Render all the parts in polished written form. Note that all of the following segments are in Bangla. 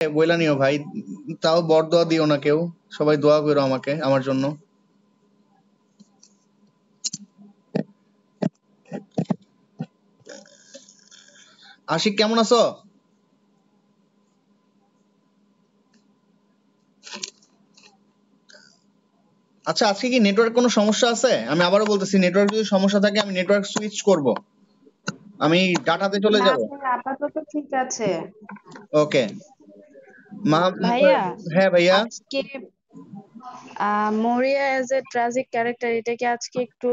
বইলা নিও ভাই, তাও বরদোয়া দিও না কেউ, সবাই দোয়া করো আমাকে, আমার জন্য। আশিক কেমন আছো? আচ্ছা, আজকে কি নেটওয়ার্ক কোনো সমস্যা আছে? আমি আবারও বলতেছি, নেটওয়ার্ক যদি সমস্যা থাকে আমি নেটওয়ার্ক সুইচ করব, আমি ডাটাতে চলে না যাব। স্যার, আপাতত ঠিক আছে। ওকে মা। ভাইয়া, হ্যাঁ ভাইয়া। আজকে মরিয়া এজ এ ট্রাজিক ক্যারেক্টার, এটা কি আজকে একটু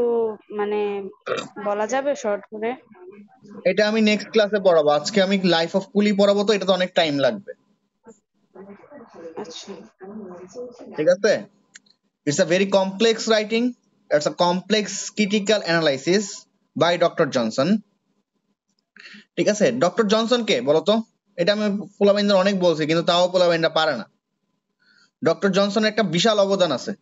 মানে বলা যাবে শর্ট করে? এটা আমি নেক্সট ক্লাসে পড়াবো, আজকে আমি লাইফ অফ কুলি পড়াবো, তো এটা তো অনেক টাইম লাগবে। আচ্ছা। ঠিক আছে। It's a very complex writing. It's a complex critical analysis by doctor Johnson. ঠিক আছে, ডক্টর জনসন কে বলতো? এটা আমি পোলাবাইনদের অনেক বলছি, কিন্তু তাও পোলাবাইনরা পারে না। ডক্টর জনসনের একটা বিশাল অবদান আছে।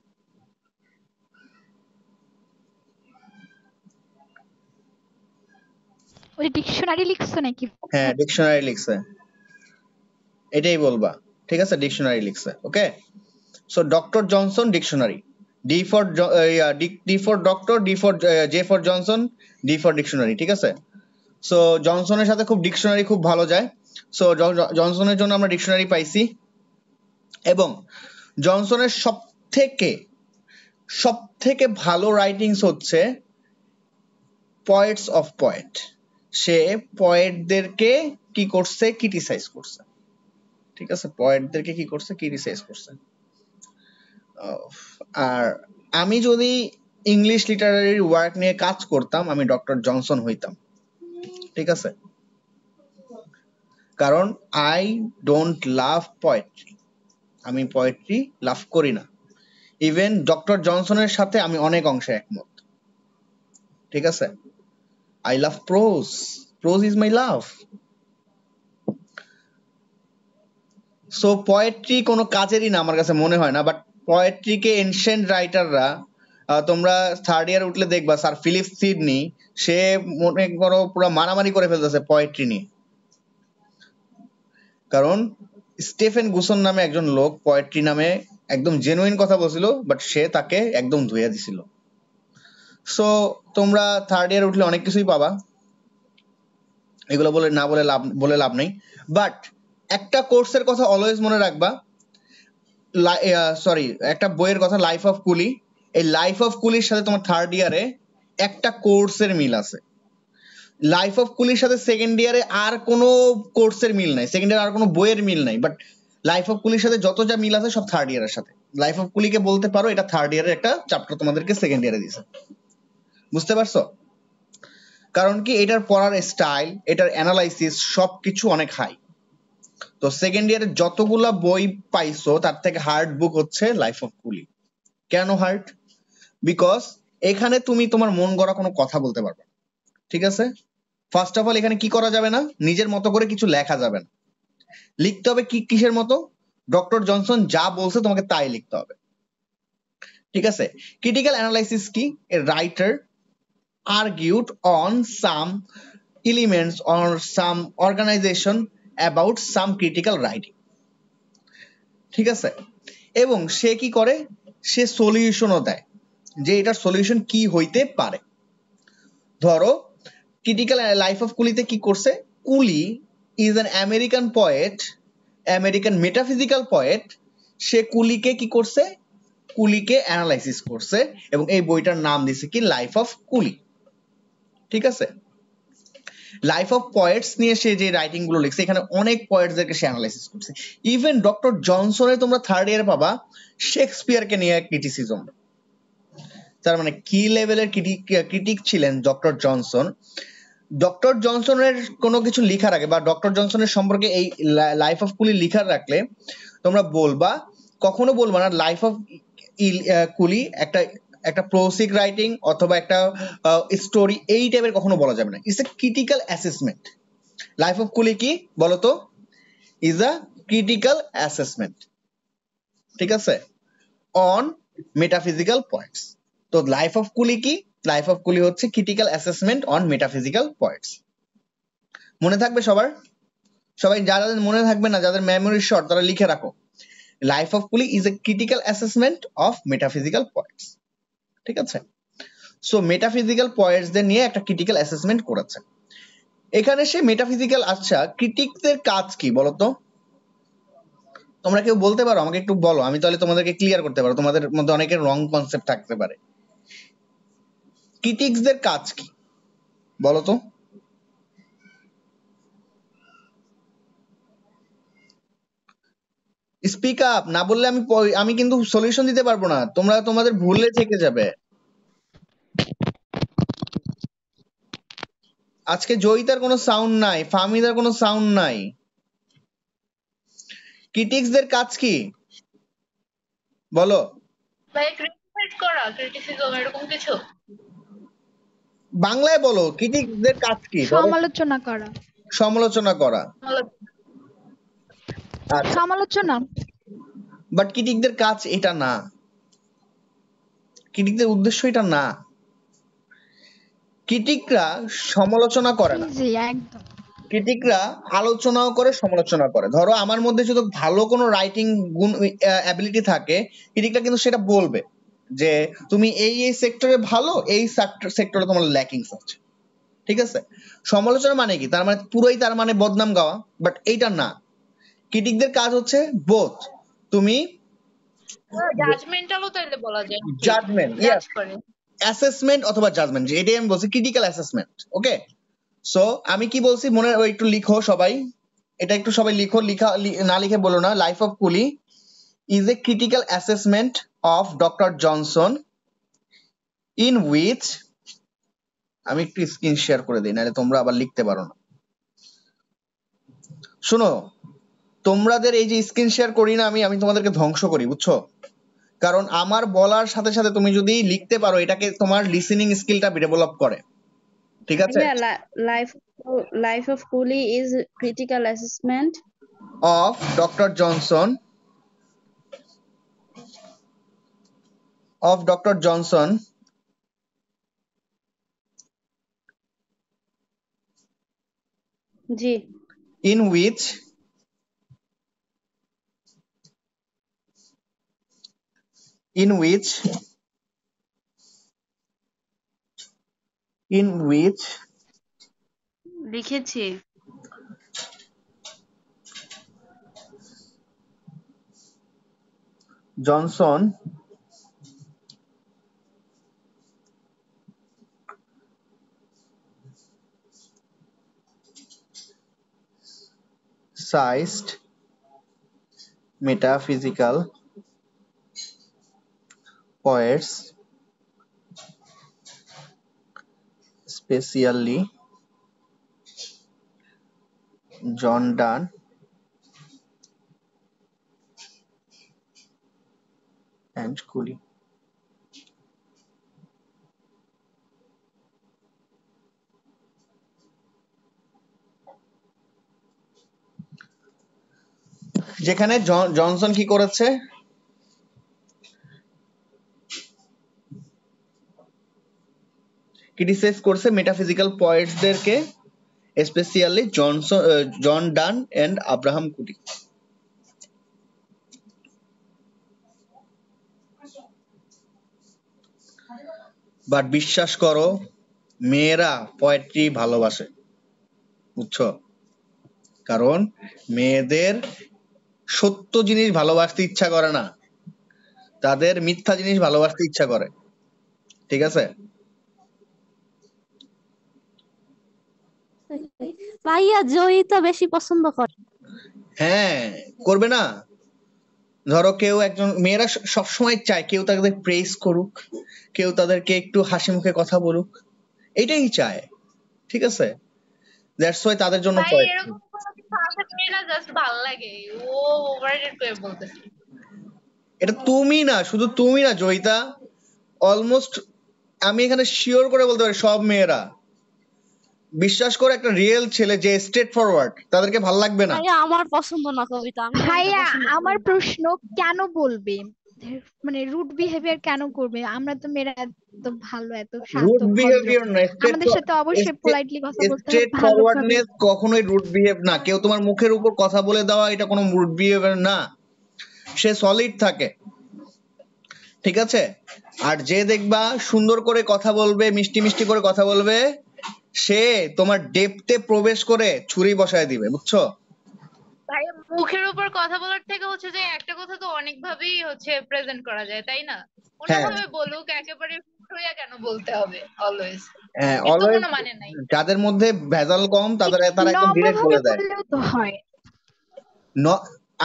ওই ডিকশনারি লিখছো নাকি? হ্যাঁ, ডিকশনারি লিখছে, এটাই বলবা। ঠিক আছে, ডিকশনারি লিখছে। Okay, so doctor Johnson dictionary, D for D for doctor, D for J for Johnson, D for dictionary. ঠিক আছে, সো জনসনের সাথে খুব ডিকশনারি খুব ভালো যায়। সো জনসনের জন্য আমরা ডিকশনারি পাইছি। এবং জনসনের থেকে সব থেকে ভালো রাইটিংস হচ্ছে পয়েটস অফ পয়েট। সে পয়েটদেরকে কি করছে, ক্রিটিসাইজ করছে। ঠিক আছে, পয়েটদেরকে কি করছে, ক্রিটিসাইজ করছে। আর আমি যদি ইংলিশ লিটারারি ওয়ার্ক নিয়ে কাজ করতাম, আমি ডক্টর জনসন হইতাম। ঠিক আছে, কারণ আই ডোন্ট লাভ পোয়েট্রি, আমি পোয়েট্রি লাভ করি না। ইভেন ডক্টর জনসনের সাথে আমি অনেক অংশে একমত। ঠিক আছে, I love pros, pros is my love. So poetry কোনো কাজেরই না আমার কাছে মনে হয় না, বাট পোয়েট্রিকে এনশিয়েন্ট রাইটাররা, তোমরা থার্ড ইয়ার উঠলে দেখবা স্যার ফিলিপ সিডনি, সে মনে করো পুরো মারামারি করে ফেলতেছে পোয়েট্রি নিয়ে। কারণ স্টেফেন গুসন নামে একজন লোক পোয়েট্রি নামে একদম জেনুইন কথা বলছিল, বাট সে তাকে একদম ধুইয়া দিছিল। সো তোমরা থার্ড ইয়ার উঠলে অনেক কিছুই পাবা, এগুলো বলে না বলে লাভ নেই। বাট একটা কোর্সের কথা অলওয়েজ মনে রাখবা, সরি, একটা বইয়ের কথা, লাইফ অফ কুলি। এই লাইফ অফ কুলির সাথে তোমার থার্ড ইয়ারে একটা কোর্সের মিল আছে। লাইফ অফ কুলির সাথে সেকেন্ড ইয়ারে আর কোনো কোর্সের মিল নাই, সেকেন্ড ইয়ার আর কোনো বইয়ের মিল নাই। বাট লাইফ অফ কুলির সাথে যত যা মিল আছে সব থার্ড ইয়ারের সাথে। লাইফ অফ কুলিকে বলতে পারো এটা থার্ড ইয়ারের একটা চ্যাপ্টার তোমাদেরকে সেকেন্ড ইয়ারে দিছে। বুঝতে পারছো? কারণ কি, এটার পড়ার স্টাইল, এটার অ্যানালাইসিস সবকিছু অনেক হাই। তো সেকেন্ড ইয়ারে যতগুলা বই পাইছো তার থেকে হার্ড বুক হচ্ছে লাইফ অফ কুলি। কেন হার্ড? বিকজ এখানে তুমি তোমার মন গড়া কোনো কথা বলতে পারবে না। ঠিক আছে, ফার্স্ট অফ অল এখানে কি করা যাবে না, নিজের মতো করে কিছু লেখা যাবে না। লিখতে হবে কি, কিসের মতো? ডক্টর জনসন যা বলছে তোমাকে তাই লিখতে হবে। ঠিক আছে, ক্রিটিক্যাল অ্যানালাইসিস কি? A writer argued on some elements or some organization about some critical writing। ঠিক আছে, এবং সে কি করে, সে সলিউশনও দেয় যে এটার সলিউশন কি হইতে পারে। ধরো ক্রিটিক্যাল লাইফ অফ কুলিতে কি করছে, Cowley is an American poet, American metaphysical poet. সে কুলিকে কি করছে, কুলিকে অ্যানালাইসিস করছে, এবং এই বইটার নাম দিছে কি, লাইফ অফ কুলি। ঠিক আছে, লাইফ অফ পয়েটস নিয়ে সে যে রাইটিং গুলো লিখছে, এখানে অনেক পয়েটসদেরকে সে অ্যানালাইসিস করছে। ইভেন ডক্টর জনসনে তোমরা থার্ড ইয়ার পাবা শেক্সপিয়ারকে নিয়ে ক্রিটিসিজম। তার মানে কি লেভেলের ক্রিটিক ছিলেন ডক্টর জনসন। ডক্টর জনসনের কোনো কিছু লিখার আগে বা ডক্টর জনসনের সম্পর্কে এই লাইফ অফ কুলি লিখার রাখলে তোমরা বলবা, কখনো বলবা না লাইফ অফ কুলি একটা একটা প্রোসিক রাইটিং অথবা একটা স্টোরি, এই টাইপের কখনো বলা যাবে না। It's a critical assessment. Life of কুলি কি বলতো? Is a critical assessment. ঠিক আছে, অন মেটাফিজিক্যাল পয়েন্টস। তো লাইফ অফ কুলি কি? লাইফ অফ কুলি হচ্ছে critical assessment on metaphysical points. মনে থাকবে সবার? সবাই যাদের মনে থাকবে না, যাদের মেমোরি শর্ট, তারা লিখে রাখো। Life of Cowley is a critical assessment of metaphysical points. ঠিক আছে, সো মেটাফিজিক্যাল পয়েন্টসদের নিয়ে একটা ক্রিটিক্যাল অ্যাসেসমেন্ট করেছে। এখানে সে মেটাফিজিক্যাল, আচ্ছা ক্রিটিকদের কাজ কি বলতো? তোমরা কেউ বলতে পারো আমাকে, একটু বলো, আমি তাহলে তোমাদেরকে ক্লিয়ার করতে পারো, তোমাদের মধ্যে অনেকের রং কনসেপ্ট থাকতে পারে। ক্রিটিক্সদের কাজ কি বলো তো? স্পিক আপ, না বললে আমি কিন্তু সলিউশন দিতে পারবো না, তোমরা তোমাদের ভুলে থেকে যাবে। আজকে জয়িতার কোনো সাউন্ড নাই, ফাহমিদার কোনো সাউন্ড নাই। ক্রিটিক্সদের কাজ কি বলো? ভাই ক্রিটিসাইজ করা, ক্রিটিসিজম এরকম কিছু। বাংলায় বলো, ক্রিটিক্সদের কাজ কি? সমালোচনা করা। সমালোচনা করা। আচ্ছা, সমালোচনা। বাট ক্রিটিকদের কাজ এটা না, ক্রিটিকদের উদ্দেশ্য এটা না। ক্রিটিকরা সমালোচনা করে না, জি একদম। ক্রিটিকরা আলোচনাও করে, সমালোচনা করে। ধরো আমার মধ্যে যদি ভালো কোনো রাইটিং গুণ অ্যাবিলিটি থাকে, ক্রিটিকরা কিন্তু সেটা বলবে যে তুমি এই এই সেক্টরে ভালো, এই সেক্টরে তোমার ল্যাকিংস আছে। ঠিক আছে, সমালোচনা মানে কি? তার মানে পুরোই তার মানে বদনাম গাওয়া, বাট এইটা না। ক্রিটিকদের কাজ হচ্ছে বোথ, তুমি জাজমেন্টালও তাইলে বলা যায়, জাজমেন্ট, জাজ করে। অ্যাসেসমেন্ট অথবা জাজমেন্ট, এটাই আমি বলছি ক্রিটিক্যাল অ্যাসেসমেন্ট। ওকে, সো আমি কি বলছি মনে একটু লিখো সবাই, এটা একটু সবাই লিখো, না লিখে বলো না। Life of Cowley is a critical assessment of doctor Johnson in which, আমি একটু স্ক্রিন শেয়ার করে দিই, নাহলে তোমরা আবার লিখতে পারো না। শোনো, তোমাদের এই যে স্ক্রিন শেয়ার করি না আমি তোমাদেরকে ধ্বংস করি, বুঝছো? কারণ আমার বলার সাথে সাথে তুমি যদি লিখতে পারো, এটাকে তোমার লিসেনিং স্কিলটা ডেভেলপ করে। ঠিক আছে, life of Cowley is critical assessment of doctor Johnson, of Dr. Johnson G in which লিখেছি। Johnson sized metaphysical poets, especially John Donne and Cooley. যেখানে জনসন কি করেছে, ক্রিটিসাইজ করছে মেটাফিজিক্যাল পয়েন্টসদেরকে, specially John Donne and Abraham Cowley. But বিশ্বাস করো, মেয়েরা পোয়েট্রি ভালোবাসে, বুঝছো? কারণ মেয়েদের সত্য জিনিস ভালোবাসতে ইচ্ছা করে না, তাদের মিথ্যা জিনিস ভালোবাসতে ইচ্ছা করে। ঠিক আছে, ভাইয়া জয়িতা বেশি পছন্দ করে। হ্যাঁ করবে না? ধরো কেউ একজন, মেয়েরা সবসময় চায় কেউ তাদের প্রেস করুক, কেউ তাদেরকে একটু হাসি মুখে কথা বলুক, এটাই চায়। ঠিক আছে, দ্যাটস ওয়াই তাদের জন্য ভাই poetry। এরকম কোনো কিছু আছে মেয়েরা জাস্ট ভালো লাগে, ও ওভাররেটেড করে বলতেছে। এটা তুমি না, শুধু তুমি না জয়িতা, অলমোস্ট আমি এখানে শিওর করে বলতে পারি সব মেয়েরা। বিশ্বাস করে, একটা রিয়েল ছেলে যে স্ট্রেট ফরওয়ার্ড, তাদেরকে ভাল লাগবে না। ভাইয়া আমার পছন্দ না কবিতা, আমি কবিতা ভাইয়া পছন্দ করি আমার না। প্রশ্ন, কেন বলবে? মানে রুড বিহেভিয়ার কেন করবে? আমরা তো মেয়েরা এত ভালো, এত শান্ত রুড ভদ্র, বিহেভিয়ার না, আমাদের সাথে অবশ্যই পোলাইটলি কথা বলতে হবে, স্ট্রেট ভালোভাবে। ফরওয়ার্ডনেস কখনোই রুড বিহেভ না। কেউ তোমার মুখের উপর কথা বলে দেওয়া এটা কোনো রুড বিহেভিয়ার না। সে সলিড থাকে, ঠিক আছে? আর যে দেখবা সুন্দর করে কথা বলবে, মিষ্টি মিষ্টি করে কথা বলবে, সে তোমার ডেপথে প্রবেশ করে ছুরি বসায় দিবে, বুঝছো? ভাই মুখের উপর কথা বলার থেকে হচ্ছে যে একটা কথা তো অনেক ভাবেই হচ্ছে প্রেজেন্ট করা যায়, তাই না? হ্যাঁ অন্যভাবে বলুক, একেবারে হুট হইয়া কেন বলতে হবে অলওয়েজ? হ্যাঁ, এর তো অলওয়েজ কোনো মানে নাই। যাদের মধ্যে ভেজাল কম তাদের তারা একদম ডিরেক্ট নম্রভাবে বলে দেয়। বললেও তো হয়।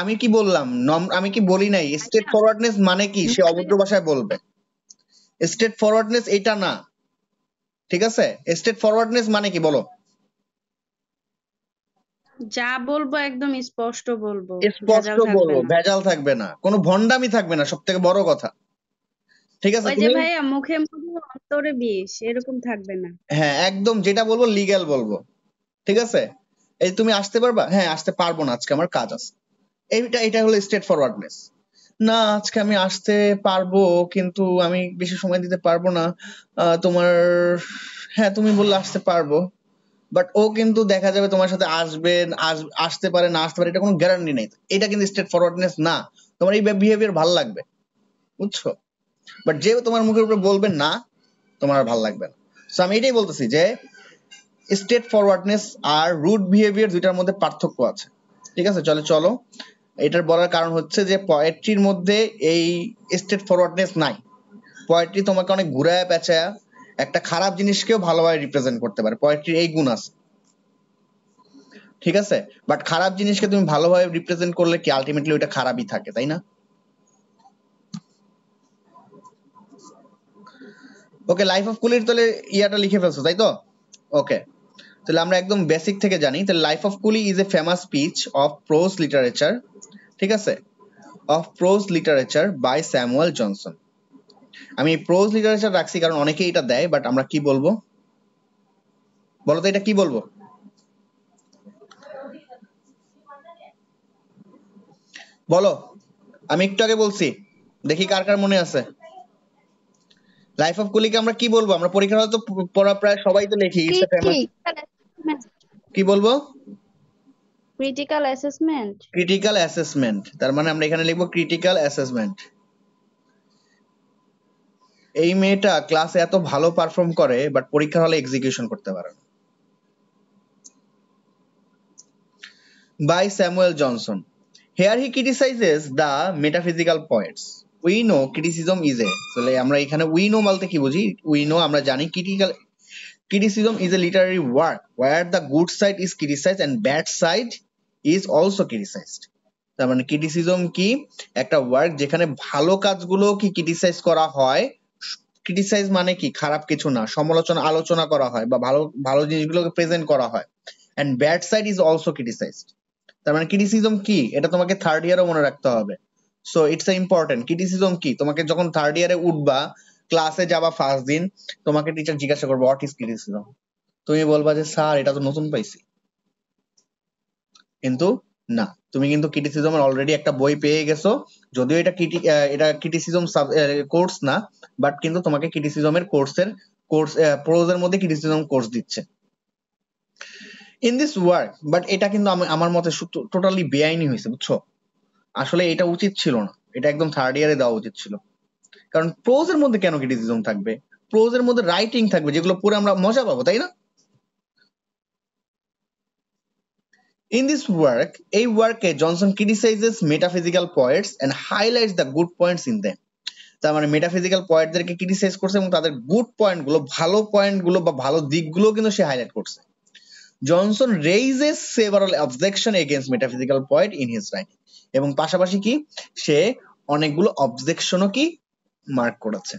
আমি কি বললাম? আমি কি বলি নাই স্ট্রেট ফরওয়ার্ডনেস মানে কি সে অভদ্র ভাষায় বলবে? স্ট্রেট ফরওয়ার্ডনেস এটা না, ঠিক আছে? স্ট্রেট ফরওয়ার্ডনেস মানে কি বলো? যা বলবো একদম স্পষ্ট বলবো, স্পষ্ট ভেজাল থাকবে বলবো, না। ভেজাল থাকবে না, কোনো ভন্ডামি থাকবে না, সব থেকে বড় কথা, ঠিক আছে? ওই যে তুমি ভাইয়া মুখে মুখে অন্তরে বিষ, এরকম থাকবে না। হ্যাঁ একদম যেটা বলবো লিগ্যাল বলবো, ঠিক আছে? এই তুমি আসতে পারবা? হ্যাঁ আসতে পারবো না, আজকে আমার কাজ আছে। এটা হলো স্ট্রেট ফরওয়ার্ডনেস। না আজকে আমি আসতে পারবো কিন্তু আমি বেশি সময় দিতে পারবো না। তোমার হ্যাঁ তুমি বললে আসতে পারবো, বাট ও কিন্তু দেখা যাবে তোমার সাথে আসবে, আসতে পারে না আসতে পারে, এটা কোনো গ্যারান্টি নেই। এটা কিন্তু স্ট্রেট ফরওয়ার্ডনেস না। তোমার এই বিহেভিয়ার ভালো লাগবে, বুঝছো? বাট যে তোমার মুখের উপরে বলবে না, তোমার আর ভালো লাগবে না। সো আমি এটাই বলতেছি যে স্ট্রেট ফরওয়ার্ডনেস আর রুড বিহেভিয়ার দুইটার মধ্যে পার্থক্য আছে, ঠিক আছে? চলো চলো, এটার বলার কারণ হচ্ছে যে পোয়েট্রির মধ্যে এই স্ট্রেট ফরওয়ার্ডনেস নাই। পোয়েট্রি তোমাকে অনেক ঘুরায় পেঁচায় একটা খারাপ জিনিসকেও ভালোভাবে রিপ্রেজেন্ট করতে পারে, পোয়েট্রির এই গুণ আছে, ঠিক আছে? বাট খারাপ জিনিসকে তুমি ভালোভাবে রিপ্রেজেন্ট করলে কি আলটিমেটলি ওইটা খারাপই থাকে, তাই না? ওকে, লাইফ অফ কুলির তাহলে ইয়াটা লিখে ফেলছো, তাই তো? ওকে, তাহলে আমরা একদম বেসিক থেকে জানি। তাহলে life of Cowley is a famous speech of prose literature, ঠিক আছে? Of prose literature by Samuel Johnson. আমি প্রোজ লিটারেচার রাখছি কারণ অনেকেই এটা দেয়, বাট আমরা কি বলবো বলো তো? এটা কি বলবো বলো? আমি একটু আগে বলছি, দেখি কার কার মনে আছে। লাইফ অফ কুলিকে আমরা কি বলবো? আমরা পরীক্ষার হলে তো পড়া প্রায় সবাই তো লিখি, ইটস এ ফেমাস। কি বলবো? Critical assessment. ক্রিটিক্যাল অ্যাসেসমেন্ট, তার মানে আমরা এখানে লিখবো ক্রিটিক্যাল অ্যাসেসমেন্ট। এই মেয়েটা ক্লাসে এত ভালো পারফর্ম করে বাট পরীক্ষার হলে এক্সিকিউশন করতে পারে না। By Samuel Johnson. Here he criticizes the metaphysical poets. We know criticism is a, তাহলে আমরা এখানে we know বলতে কি বুঝি? We know আমরা জানি criticism is a literary work where the good side is criticized and bad side is also criticized. তার মানে criticism কি? একটা ওয়ার্ক যেখানে ভালো কাজগুলো কি ক্রিটিসাইজ করা হয়। ক্রিটিসাইজ মানে কি? খারাপ কিছু না, সমালোচনা আলোচনা করা হয় বা ভালো ভালো জিনিসগুলোকে প্রেজেন্ট করা হয়। and bad side is also criticized. তার মানে ক্রিটিসিজম কি এটা তোমাকে থার্ড ইয়ারও মনে রাখতে হবে। So it's important. ক্রিটিসিজম কি? তোমাকে যখন থার্ড ইয়ারে উঠবা, ক্লাসে যাবা ফার্স্ট দিন, তোমাকে টিচার জিজ্ঞাসা করবে হোয়াট ইজ ক্রিটিসিজম, তুমি বলবা যে স্যার এটা তো নতুন পাইছি। কিন্তু না, তুমি কিন্তু ক্রিটিসিজমের অলরেডি একটা বই পেয়ে গেছো, যদিও এটা ক্রিটিসিজম কোর্স না, বাট কিন্তু তোমাকে ক্রিটিসিজমের কোর্স প্রোজের মধ্যে ক্রিটিসিজম কোর্স দিচ্ছে ইন দিস ওয়ার্ক। বাট এটা কিন্তু আমার মতে টোটালি বেআইনি হয়েছে, বুঝছো? আসলে এটা উচিত ছিল না, এটা একদম থার্ড ইয়ারে দেওয়া উচিত ছিল। কারণ প্রোজের মধ্যে কেন ক্রিটিসিজম থাকবে? প্রোজের মধ্যে রাইটিং থাকবে যেগুলো পড়ে আমরা মজা পাবো, তাই না? In this work, এই ওয়ার্কে Johnson criticizes metaphysical poets and highlights the good points in them. তার মানে মেটাফিজিক্যাল পয়েন্টদেরকে ক্রিটিসাইজ করছে এবং তাদের গুড পয়েন্টগুলো, ভালো পয়েন্টগুলো বা ভালো দিকগুলো কিন্তু সে হাইলাইট করছে। Johnson raises several objection against metaphysical point in his writing, এবং পাশাপাশি কি সে অনেকগুলো অবজেকশনও কি মার্ক করেছে।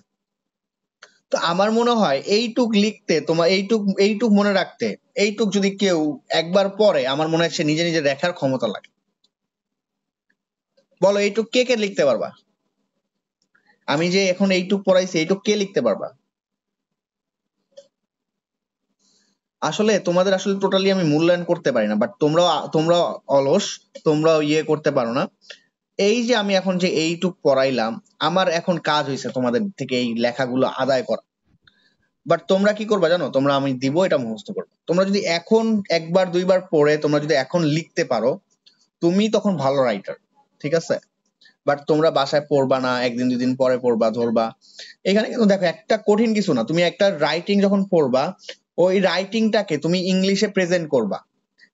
তো আমার মনে হয় এইটুক লিখতে, তোমার এইটুক মনে রাখতে, এইটুক যদি কেউ একবার পড়ে, আমার মনে হয় সে নিজে নিজে লেখার ক্ষমতা লাগে। বলো এইটুক কে কে লিখতে পারবা? আমি যে এখন এইটুক পড়াইছি, এইটুক কে লিখতে পারবা? আসলে তোমাদের আসলে টোটালি আমি মূল্যায়ন করতে পারি না, বাট তোমরা অলস, তোমরা ইয়ে করতে পারো না। এই যে আমি এখন যে এইটুক পড়াইলাম, আমার এখন কাজ হয়েছে তোমাদের থেকে এই লেখাগুলো আদায় করা। বাট তোমরা কি করবা জানো? তোমরা আমি দিব এটা মুখস্থ করবে। তোমরা যদি এখন একবার দুইবার পড়ে তোমরা যদি এখন লিখতে পারো, তুমি তখন ভালো রাইটার, ঠিক আছে? বাট তোমরা বাসায় পড়বা না, একদিন দুই দিন পরে পড়বা, ধরবা। এখানে কিন্তু দেখো একটা কঠিন কিছু না, তুমি একটা রাইটিং যখন পড়বা, ওই রাইটিংটাকে তুমি ইংলিশে প্রেজেন্ট করবা,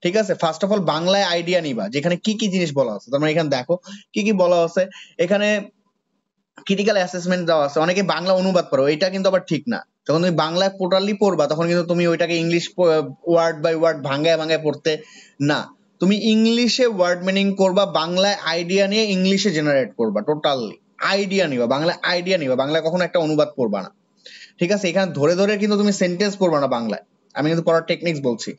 ঠিক আছে? ফার্স্ট অফ অল বাংলায় আইডিয়া নিবা যেখানে কি কি জিনিস বলা আছে। তোমরা এখানে দেখো কি কি বলা আছে। এখানে ক্রিটিক্যাল অ্যাসেসমেন্ট দেওয়া আছে, অনেকে বাংলা অনুবাদ করো, এটা কিন্তু আবার ঠিক না। যখন তুমি বাংলায় টোটালি পড়বা তখন কিন্তু তুমি ওইটাকে ইংলিশ ওয়ার্ড বাই ওয়ার্ড ভাঙায় ভাঙায় পড়তে না, তুমি ইংলিশে ওয়ার্ড মিনিং করবা, বাংলায় আইডিয়া নিয়ে ইংলিশে জেনারেট করবা, টোটালি আইডিয়া নিবা, বাংলায় আইডিয়া নিবা, বাংলায় কখনো একটা অনুবাদ করবা না, ঠিক আছে? এখানে ধরে ধরে কিন্তু তুমি সেন্টেন্স করবা না বাংলায়, আমি কিন্তু পড়ার টেকনিক্স বলছি।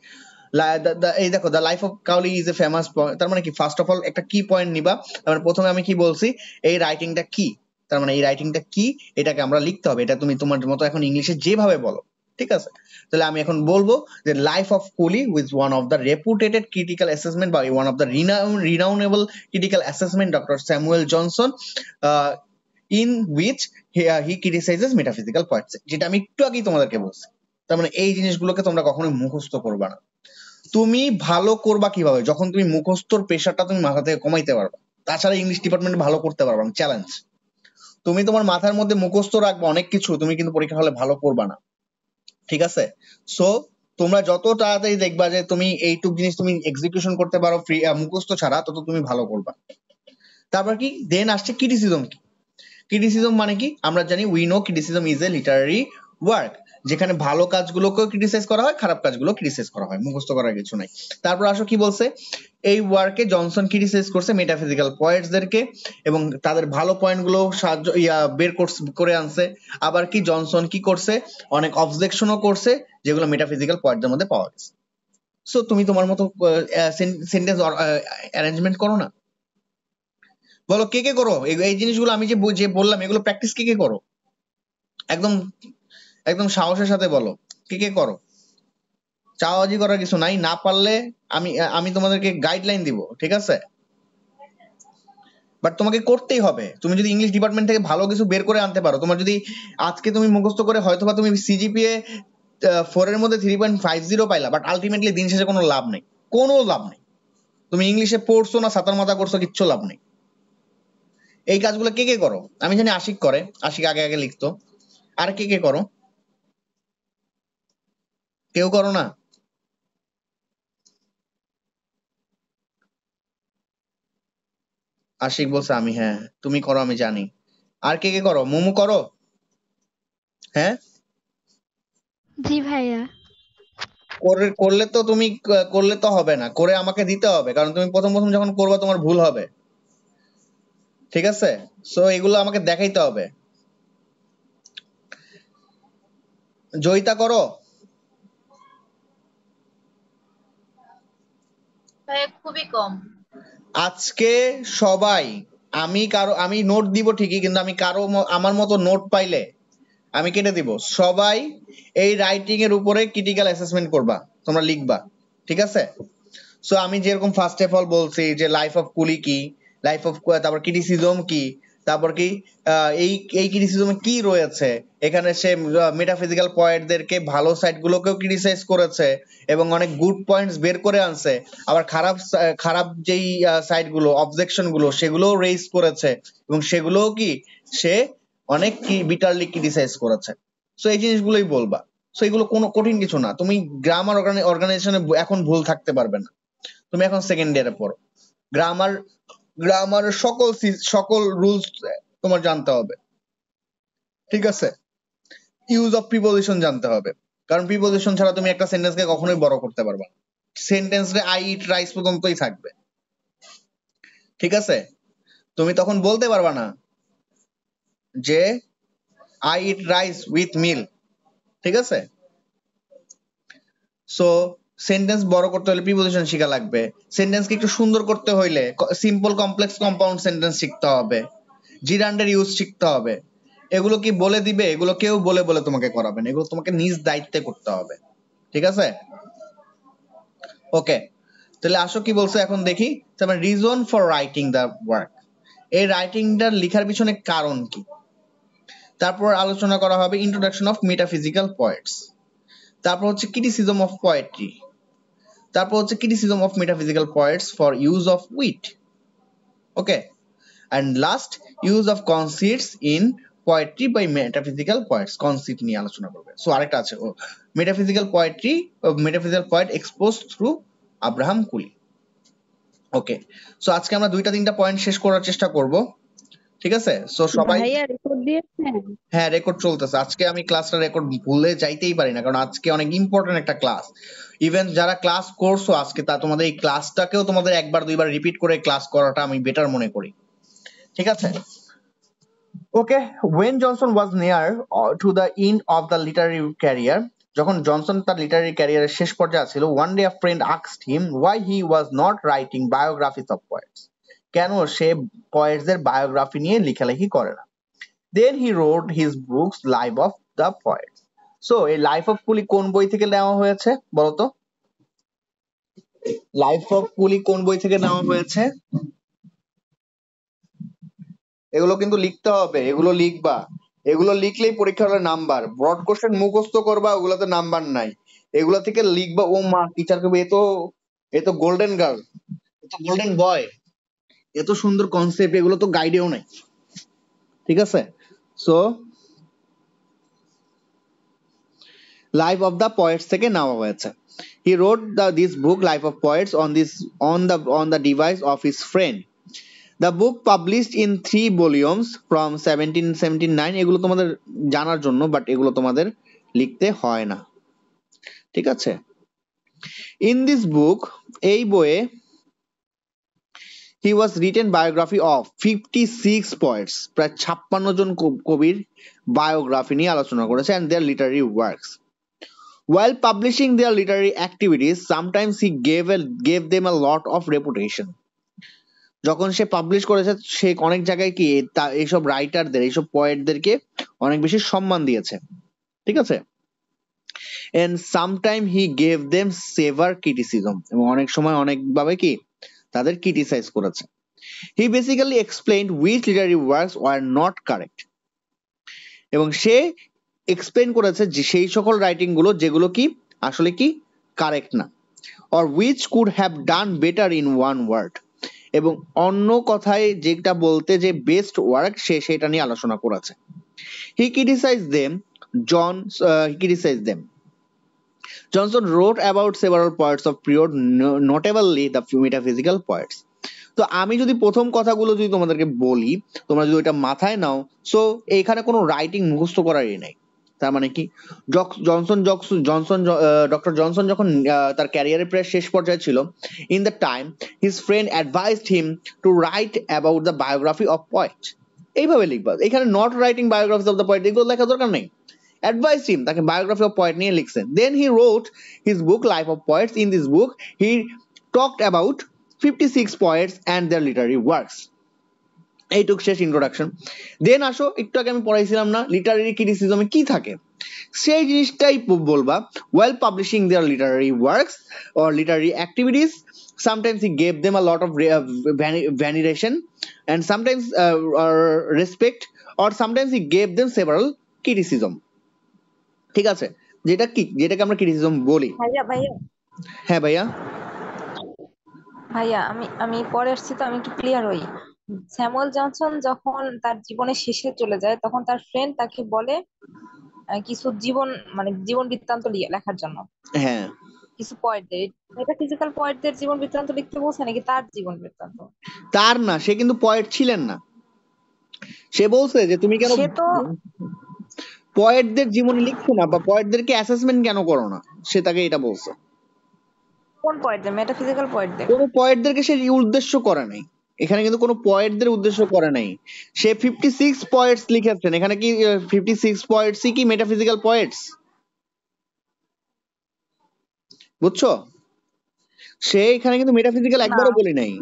এই দেখো, the life of Cowley is a famous, তার মানে কি ফার্স্ট অফ অল একটা কি পয়েন্ট নিবা। তার মানে প্রথমে আমি কি বলছি, এই রাইটিংটা কি, তার মানে এই রাইটিংটা কি, এটাকে আমরা লিখতে হবে। এটা তুমি তোমার মতো এখন ইংলিশে যেভাবে বলো, ঠিক আছে? তাহলে আমি এখন বলবো যে life of Cowley was one of the reputed critical assessment বা one of the renownable critical assessment doctor Samuel Johnson, in which he criticises metaphysical poets, যেটা আমি একটু আগেই তোমাদেরকে বলছি। তার মানে এই জিনিসগুলোকে তোমরা কখনোই মুখস্থ করবা না। তুমি ভালো করবা কিভাবে? যখন তুমি মুখস্থর প্রেশারটা তুমি মাথা থেকে কমাইতে পারবা। তাছাড়া ইংলিশ ডিপার্টমেন্টে ভালো করতে পারবা না, চ্যালেঞ্জ। তুমি তোমার মাথার মধ্যে মুখস্থ রাখবা অনেক কিছু, তুমি কিন্তু পরীক্ষা হলে ভালো করবা না, ঠিক আছে? সো তোমরা যত তাড়াতাড়ি দেখবা যে তুমি এইটুক জিনিস তুমি এক্সিকিউশন করতে পারো ফ্রি মুখস্থ ছাড়া, তত তুমি ভালো করবা। তারপর কি দেন আসছে ক্রিটিসিজম। কি ক্রিটিসিজম মানে কি? আমরা জানি we know criticism is a Literary work, যেখানে ভালো কাজগুলোকেও ক্রিটিসাইজ করা হয়, খারাপ কাজগুলো ক্রিটিসাইজ করা হয়, মুখস্থ করার কিছু নাই। তারপর আসো কি বলছে, এই ওয়ার্কে জনসন ক্রিটিসাইজ করছে মেটাফিজিক্যাল পয়েন্টসদেরকে এবং তাদের ভালো পয়েন্ট গুলো সাহায্য বের করে আনছে। আবার কি জনসন কি করছে, অনেক অবজেকশনও করছে যেগুলো মেটাফিজিক্যাল পয়েন্টদের মধ্যে পাওয়া গেছে। সো তুমি তোমার মতো সেন্টেন্স অ্যারেঞ্জমেন্ট করো না। বলো কে কে করো এই জিনিসগুলো, আমি যে বললাম এগুলো প্র্যাকটিস কে কে করো? একদম একদম সাহসের সাথে বলো কে কে করো। চাওয়াজি করার কিছু নাই, না পারলে আমি তোমাদেরকে গাইডলাইন দিব, ঠিক আছে? বাট তোমাকে করতেই হবে। তুমি যদি ইংলিশ ডিপার্টমেন্ট থেকে ভালো কিছু বের করে আনতে পারো, তোমার যদি আজকে তুমি মুখস্থ করে হয়তোবা তুমি সিজিপিএ 4 এর মধ্যে 3.50 পাইলা, বাট আলটিমেটলি দিন শেষে কোনো লাভ নেই, কোনো লাভ নেই। তুমি ইংলিশে পড়ছো না সাতার মাথা করছো, কিচ্ছু লাভ নেই। এই কাজগুলো কে কে করো? আমি জানি আশিক করে, আশিক আগে আগে লিখতো। আর কে কে করো? কেউ করো না? আশিক বলছে আমি, হ্যাঁ তুমি করো আমি জানি। আর কে কে করো? মোমো করো? হ্যাঁ জি ভাইয়া। করলে তো তুমি করলে তো হবে না, করে আমাকে দিতে হবে, কারণ তুমি প্রথম প্রথম যখন করবে তোমার ভুল হবে, ঠিক আছে? সো এগুলো আমাকে দেখাইতে হবে। জয়িতা করো? ভাইয়া খুবই কম। আজকে সবাই, আমি নোট দিব ঠিকই, কিন্তু আমি আমার মতো নোট পাইলে আমি কেটে দিব। সবাই এই রাইটিং এর উপরে ক্রিটিক্যাল অ্যাসেসমেন্ট করবা, তোমরা লিখবা, ঠিক আছে? সো আমি যেরকম ফার্স্ট অফ অল বলছি যে লাইফ অফ কুলি কি, তারপর ক্রিটিসিজম কি, তারপর কি এই এই ক্রিটিসিজমে কি রয়েছে, এখানে সে মেটাফিজিক্যাল পয়েন্টদেরকে ভালো সাইড গুলোকেও ক্রিটিসাইজ করেছে এবং অনেক গুড পয়েন্টস বের করে আনছে, আবার খারাপ যেই সাইড গুলো অবজেকশন গুলো সেগুলোও রেইজ করেছে এবং সেগুলোও কি সে অনেক বিটারলি ক্রিটিসাইজ করেছে। সো এই জিনিসগুলোই বলবা। সো এগুলো কোনো কঠিন কিছু না। তুমি গ্রামার অর্গানাইজেশনে এখন ভুল থাকতে পারবে না, তুমি এখন সেকেন্ড ইয়ারে পড়ো। গ্রামার সকল রুলস তোমার জানতে হবে, ঠিক আছে? ইউজ অফ প্রিপোজিশন জানতে হবে, কারণ প্রিপোজিশন ছাড়া তুমি একটা সেন্টেন্সকে কখনোই বড় করতে পারবে না। সেন্টেন্সে আই ইট রাইস পর্যন্তই থাকবে, ঠিক আছে? তুমি তখন বলতে পারবা না যে আই ইট রাইস উইথ মিল, ঠিক আছে? সো সেন্টেন্স বড় করতে হলে প্রিপোজিশন শেখা লাগবে। সেন্টেন্সকে একটু সুন্দর করতে হইলে সিম্পল কমপ্লেক্স কম্পাউন্ড সেন্টেন্স শিখতে হবে, জিরান্ডের ইউজ শিখতে হবে। এগুলো কি বলে দিবে? এগুলো কেউ বলে বলে তোমাকে করাবে না, এগুলো তোমাকে নিজ দায়িত্বে করতে হবে, ঠিক আছে? ওকে, তাহলে আসো কি বলছে এখন দেখি। তারপর reason for writing the work, এই রাইটিংটা লেখার পিছনে কারণ কি, তারপর আলোচনা করা হবে ইন্ট্রোডাকশন অফ মেটাফিজিক্যাল পোয়েটস, তারপর হচ্ছে ক্রিটিসিজম অফ পোয়েট্রি, তারপর হচ্ছে criticism of metaphysical poets for use of wit, okay, and last use of conceits in poetry by metaphysical poets, conceit নিয়ে আলোচনা করবে। সো আরেকটা আছে metaphysical poetry, metaphysical poet expose through Abraham Cowley. Okay, so আজকে আমরা 2-3টা পয়েন্ট শেষ করার চেষ্টা করব, ঠিক আছে? সো সবাই, ভাইয়া রেকর্ড দিয়েছেন? হ্যাঁ রেকর্ড চলতেছে। আজকে আমি ক্লাসটা রেকর্ড ভুলে যাইতেই পারি না, কারণ আজকে অনেক ইম্পর্টেন্ট একটা ক্লাস। ইভেন যারা ক্লাস করছো আজকে, তা তোমাদের এই ক্লাসটাকেও তোমাদের একবার দুইবার রিপিট করে ক্লাস করাটা আমি বেটার মনে করি, ঠিক আছে? Okay, when Johnson was near to the end of the literary career, যখন জনসন তার লিটারারি ক্যারিয়ারের শেষ পর্যায়ে ছিল, one day a friend asked him why he was not writing biographies of poets, কেন সে পোয়েটসদের বায়োগ্রাফি নিয়ে লেখালেখি করে না। Then he wrote his books Life of the Poets. So এই লাইফ অফ কুলি কোন বই থেকে নেওয়া হয়েছে বলতো? লাইফ অফ কুলি কোন বই থেকে নেওয়া হয়েছে? এগুলো কিন্তু লিখতে হবে, এগুলো লিখবা, এগুলো লিখলেই পরীক্ষার হলে নাম্বার। ব্রড কোশ্চেন মুখস্থ করবা, ওগুলোতে নাম্বার নাই। এগুলো থেকে লিখবা, ও মা টিচার কবে, এ তো গোল্ডেন গার্ল, এ তো গোল্ডেন বয়, এত সুন্দর কনসেপ্ট, এগুলো তো গাইডেও নাই, ঠিক আছে? So life of the poets থেকে নেওয়া হয়েছে। He wrote this book Life of Poets on the device of his friend. The book published in 3 volumes from 1779. এগুলো তোমাদের জানার জন্য, বাট এগুলো তোমাদের লিখতে হয় না, ঠিক আছে? In this book, এই বইয়ে he was written biography of 56 poets, প্রায় 56 জন কবির বায়োগ্রাফি নিয়ে আলোচনা করেছে, and their literary works. While publishing their literary activities, sometimes he gave them a lot of reputation. যখন সে পাবলিশ করেছে, সে অনেক জায়গায় কি এইসব রাইটারদের, এইসব পোয়েটদেরকে অনেক বেশি সম্মান দিয়েছে, ঠিক আছে? And sometimes he gave them severe criticism, এবং অনেক সময় অনেকভাবে কি তাদের ক্রিটিসাইজ করেছে। He basically explained which literary works were not correct, এবং সে এক্সপ্লেন করেছে যে সেই সকল রাইটিং গুলো যেগুলো কি আসলে কি কারেক্ট না, or which could have done better in one word, এবং অন্য কথায় যেটা বলতে যে বেস্ট ওয়ার্ক, সে সেটা নিয়ে আলোচনা করেছে। He criticized them. Johnson wrote about several poets of period, notably the metaphysical poets. তো আমি যদি প্রথম কথাগুলো যদি তোমাদেরকে বলি, তোমরা যদি ওইটা মাথায় নাও, সো এইখানে কোনো রাইটিং মুখস্থ করারই নাই। তার মানে কি, ডক্টর জনসন যখন তার ক্যারিয়ারের প্রায় শেষ পর্যায়ে ছিল, in the time his friend advised him to right about the biography of poet. এইভাবে লিখবা, এখানে not writing biography of the poet, এগুলো লেখা দরকার নেই। Advised him, তাকে বায়োগ্রাফি অফ পোয়েট নিয়ে লিখছেন। Then he wrote his book Life of Poets. In this book he talked about 56 poets and their literary works. এইটুক শেষ ইন্ট্রোডাকশন। দেন আসো, একটু আগে আমি পড়াইছিলাম না লিটারারি ক্রিটিসিজমে কি থাকে, সেই জিনিসটাই বলবা। While publishing their literary works or literary activities, sometimes he gave them a lot of veneration and sometimes respect, or sometimes he gave them several criticism, ঠিক আছে? যেটাকে আমরা ক্রিটিসিজম বলি। ভাইয়া হ্যাঁ ভাইয়া, ভাইয়া আমি আমি পরে আসছি, তো আমি একটু ক্লিয়ার হই। স্যামুয়েল জনসন যখন তার জীবনের শেষে চলে যায়, তখন তার ফ্রেন্ড তাকে বলে কিছু জীবন বৃত্তান্ত লেখার জন্য। হ্যাঁ, কিছু পোয়েটদের, এটা ফিজিক্যাল পোয়েটদের জীবন বৃত্তান্ত লিখতে বলছে নাকি তার জীবন বৃত্তান্ত? তার না, সে কিন্তু পোয়েট ছিলেন না। সে বলছে যে তুমি কেন সে তো পোয়েটদের জীবনী লিখছো না, বা পোয়েটদেরকে অ্যাসেসমেন্ট কেন করো না, সে তাকে এটা বলছে। কোন পোয়েটদের? মেটাফিজিক্যাল পোয়েটদের? কোনো পোয়েটদেরকে সে উদ্দেশ্য করে নাই, এখানে কিন্তু কোনো পোয়েটদের উদ্দেশ্য করে নাই। সে 56 পোয়েটস লিখেছেন, এখানে কি 56 পোয়েটসই কি মেটাফিজিক্যাল পোয়েটস? বুঝছো? সে এখানে কিন্তু মেটাফিজিক্যাল একবারও বলি নাই,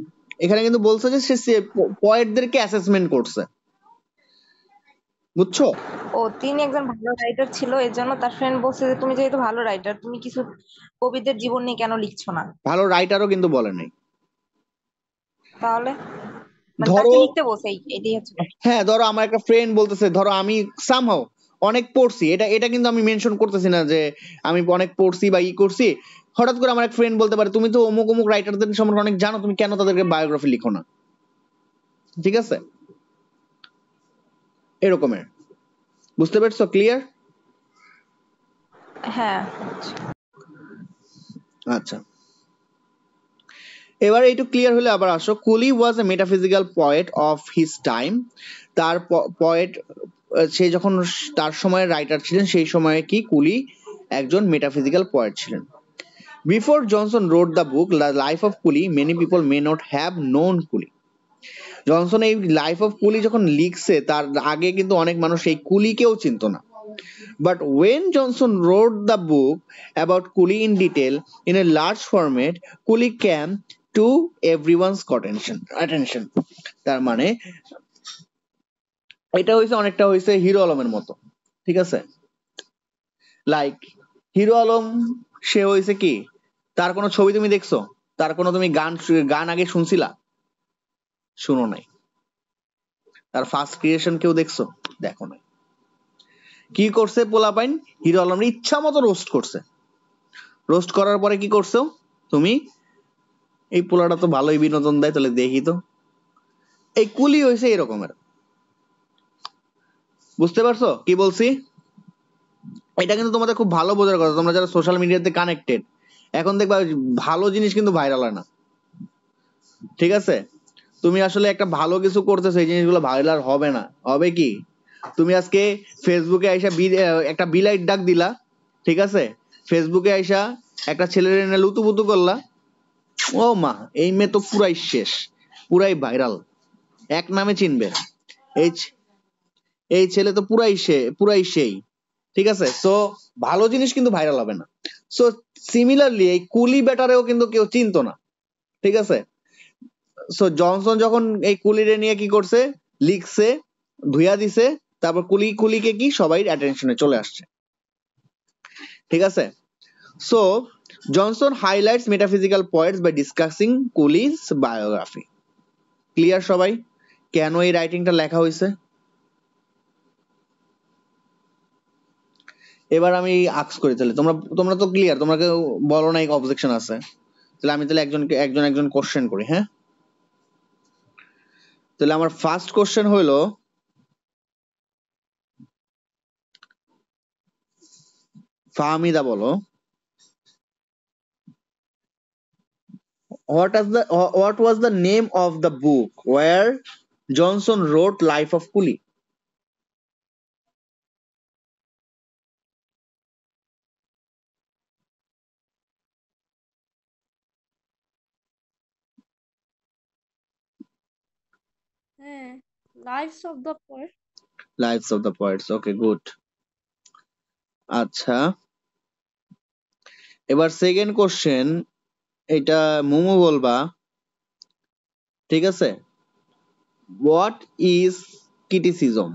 এখানে কিন্তু বলছে যে সে পোয়েটদেরকে অ্যাসেসমেন্ট করছে, বুঝছো? ও, তিনি একজন ভালো রাইটার ছিল, এর জন্য তার ফ্রেন্ড বলছে যে তুমি যেহেতু ভালো রাইটার, তুমি কিছু কবিদের জীবন নিয়ে কেন লিখছো না? ভালো রাইটারও কিন্তু বলে নাই। তাহলে মানে ধরো তাকে লিখতে বলছে এটাই হচ্ছে কথা। হ্যাঁ ধরো আমার একটা ফ্রেন্ড বলতেছে, ধরো আমি সামহাও অনেক পড়ছি, এটা এটা কিন্তু আমি মেনশন করতেছি না যে আমি অনেক পড়ছি বা ই করছি। হঠাৎ করে আমার এক ফ্রেন্ড বলতে পারে তুমি তো অমুক অমুক রাইটারদের সম্পর্কে অনেক জানো, তুমি কেন তাদেরকে বায়োগ্রাফি লিখো না? ঠিক আছে, এরকমের। বুঝতে পারছো? ক্লিয়ার? হ্যাঁ আচ্ছা, এবার একটু ক্লিয়ার হলে আবার আসো। Cowley was a metaphysical poet of his time. তার পয়েট, সে যখন তার সময়ের রাইটার ছিলেন সেই সময়ে কি কুলি একজন মেটাফিজিক্যাল পয়েট ছিলেন। Before Johnson read the book life of Cowley, many people may not have known Cowley. Johnson এই লাইফ অফ কুলি যখন লিখছে তার আগে কিন্তু অনেক মানুষ এই কুলিকেও চিনতো না। But when Johnson wrote the book about Cooley in detail in a large format, Cooley came to everyone's attention. তার মানে এটা হইছে অনেকটা হইছে হিরো আলমের মতো। ঠিক আছে, লাইক হিরো আলম সে হইছে কি, তার কোনো ছবি তুমি দেখছো? তার কোনো তুমি গান আগে শুনছিলা? শুনো নাই। তার ফার্স্ট ক্রিয়েশন কেউ দেখছো? দেখো নাই। কি করছে পোলাপাইন? হিরো আলমের ইচ্ছা মতো রোস্ট করছে। রোস্ট করার পরে কি করছো তুমি? এই পোলাটা তো ভালোই বিনোদন দেয়, তাহলে দেখি তো। এই কুলি হয়েছে এরকমের। বুঝতে পারছো কি বলছি? এটা কিন্তু তোমাদের খুব ভালো বোঝার কথা, তোমরা যারা সোশ্যাল মিডিয়াতে কানেক্টেড। এখন দেখবা ভালো জিনিস কিন্তু ভাইরাল হয় না। ঠিক আছে, তুমি আসলে একটা ভালো কিছু করতেছো, এই জিনিসগুলো ভাইরাল হবে না। হবে কি, তুমি আজকে ফেসবুকে আইসা একটা বিলাইট ডাক দিলা, ঠিক আছে, ফেসবুকে আইসা একটা ছেলের এনে লুতুপুতু করলা, ও মা এই মেয়ে তো পুরাই শেষ, পুরাই ভাইরাল, এক নামে চিনবে। এই এই ছেলে তো পুরাই সেই। ঠিক আছে, সো ভালো জিনিস কিন্তু ভাইরাল হবে না। সো সিমিলারলি এই কুলি ব্যাটারেও কিন্তু কেউ চিনতো না। ঠিক আছে, সো জনসন যখন এই কুলিরে নিয়ে কি করছে, লিখছে, ধুইয়া দিছে, তারপর কুলিকে কি সবাই অ্যাটেনশনে চলে আসছে। ঠিক আছে, so Johnson highlights metaphysical points by discussing Cowley's biography. Clear সবাই কেন এই রাইটিংটা লেখা হয়েছে? এবার আমি আক্স করি, তাহলে তোমরা তোমরা তো ক্লিয়ার, তোমরা কেউ বলো না অবজেকশন আছে, তাহলে আমি তাহলে একজন কোশ্চেন করি। হ্যাঁ, তাহলে আমার ফার্স্ট কোশ্চেন হইলো, ফাহমিদা বলো, what was the name of the book where Johnson wrote Life of Cooley? হ্যাঁ, lives of the poet. Lives of the Poets. Okay, good. আচ্ছা, এবার সেকেন্ড কোশ্চেন, এটা মোমো বলবা। ঠিক আছে, what is criticism?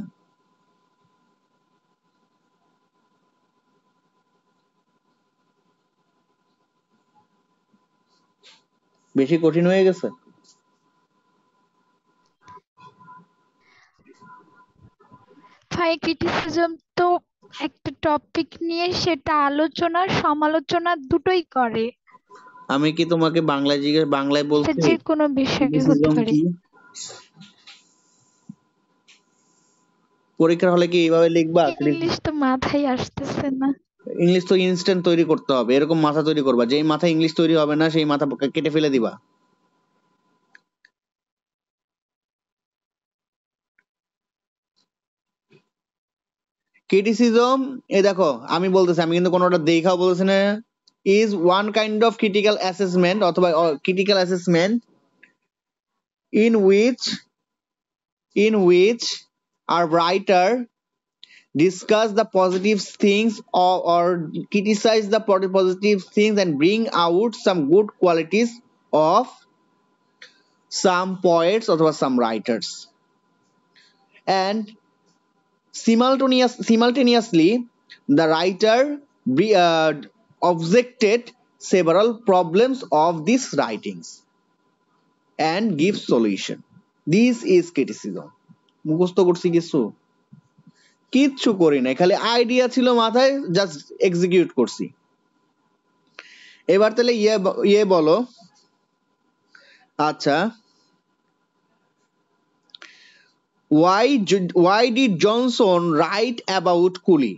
বেশি কঠিন হয়ে গেছে? ভাই ক্রিটিসিজম তো একটা টপিক নিয়ে সেটা আলোচনা সমালোচনা দুটোই করে। আমি কি তোমাকে বাংলায় এটা বলছি যে কোনো বিষয়ে হতে criticism পারে। কি? পরীক্ষার হলে কি এইভাবে লিখবা? ইংলিশ তো মাথায় আসতেছে না। ইংলিশ তো ইনস্ট্যান্ট তৈরি করতে হবে, এরকম মাথা তৈরি করবা, যেই মাথা ইংলিশ তৈরি হবে না সেই মাথা কেটে ফেলে দিবা। ক্রিটিসিজম, এ দেখো আমি বলতেছি, আমি কিন্তু কোনোটা দেখাও বলতেছি না, is one kind of critical assessment অথবা critical assessment in which a writer discuss the positive things or criticize the positive things and bring out some good qualities of some poets or some writers, and simultaneously the writer objected several problems of these writings and give solution. This is criticism. মুখস্থ করছি কিছু? কিচ্ছু করি নাই, খালি আইডিয়া ছিল মাথায়, জাস্ট এক্সিকিউট করছি। এবার তাহলে ইয়ে বলো। আচ্ছা, why did Johnson write about Cooley,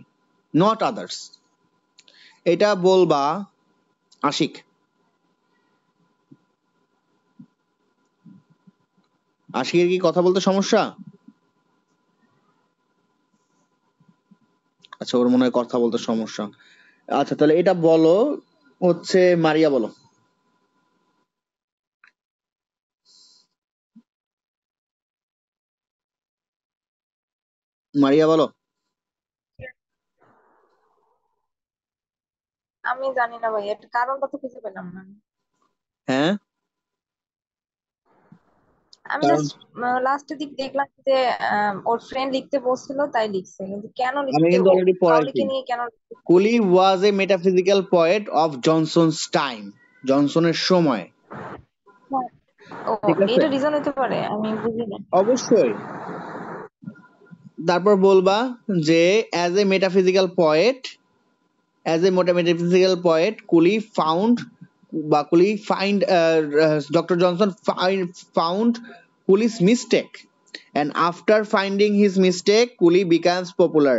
not others? এটা বলবা আশিক। আশিকের কি কথা বলতে সমস্যা? আচ্ছা, ওর মনে হয় কথা বলতে সমস্যা। আচ্ছা, তাহলে এটা বলো হচ্ছে, মারিয়া বলো। মারিয়া বলো। আমি জানি না ভাই, এর কারণটা তো খুঁজে পেলাম না। হ্যাঁ, আমি কারণ জাস্ট লাস্টের দিক দেখলাম যে ওর ফ্রেন্ড লিখতে বলছিল তাই লিখছে, কিন্তু কেন আমি লিখতে কিন্তু ও অলরেডি পড়াইছি। কাউলিকে নিয়ে কেন Cowley was a metaphysical poet of Johnson's time, জনসনের সময়। ও ঠিক আছে, এটা রিজন হতে পারে, আমি বুঝি না। অবশ্যই। তারপর বলবা যে অ্যাজ এ মেটাফিজিক্যাল পোয়েট, কুলি find doctor Johnson found Colles mistake, and after finding his mistake কুলি becomes popular।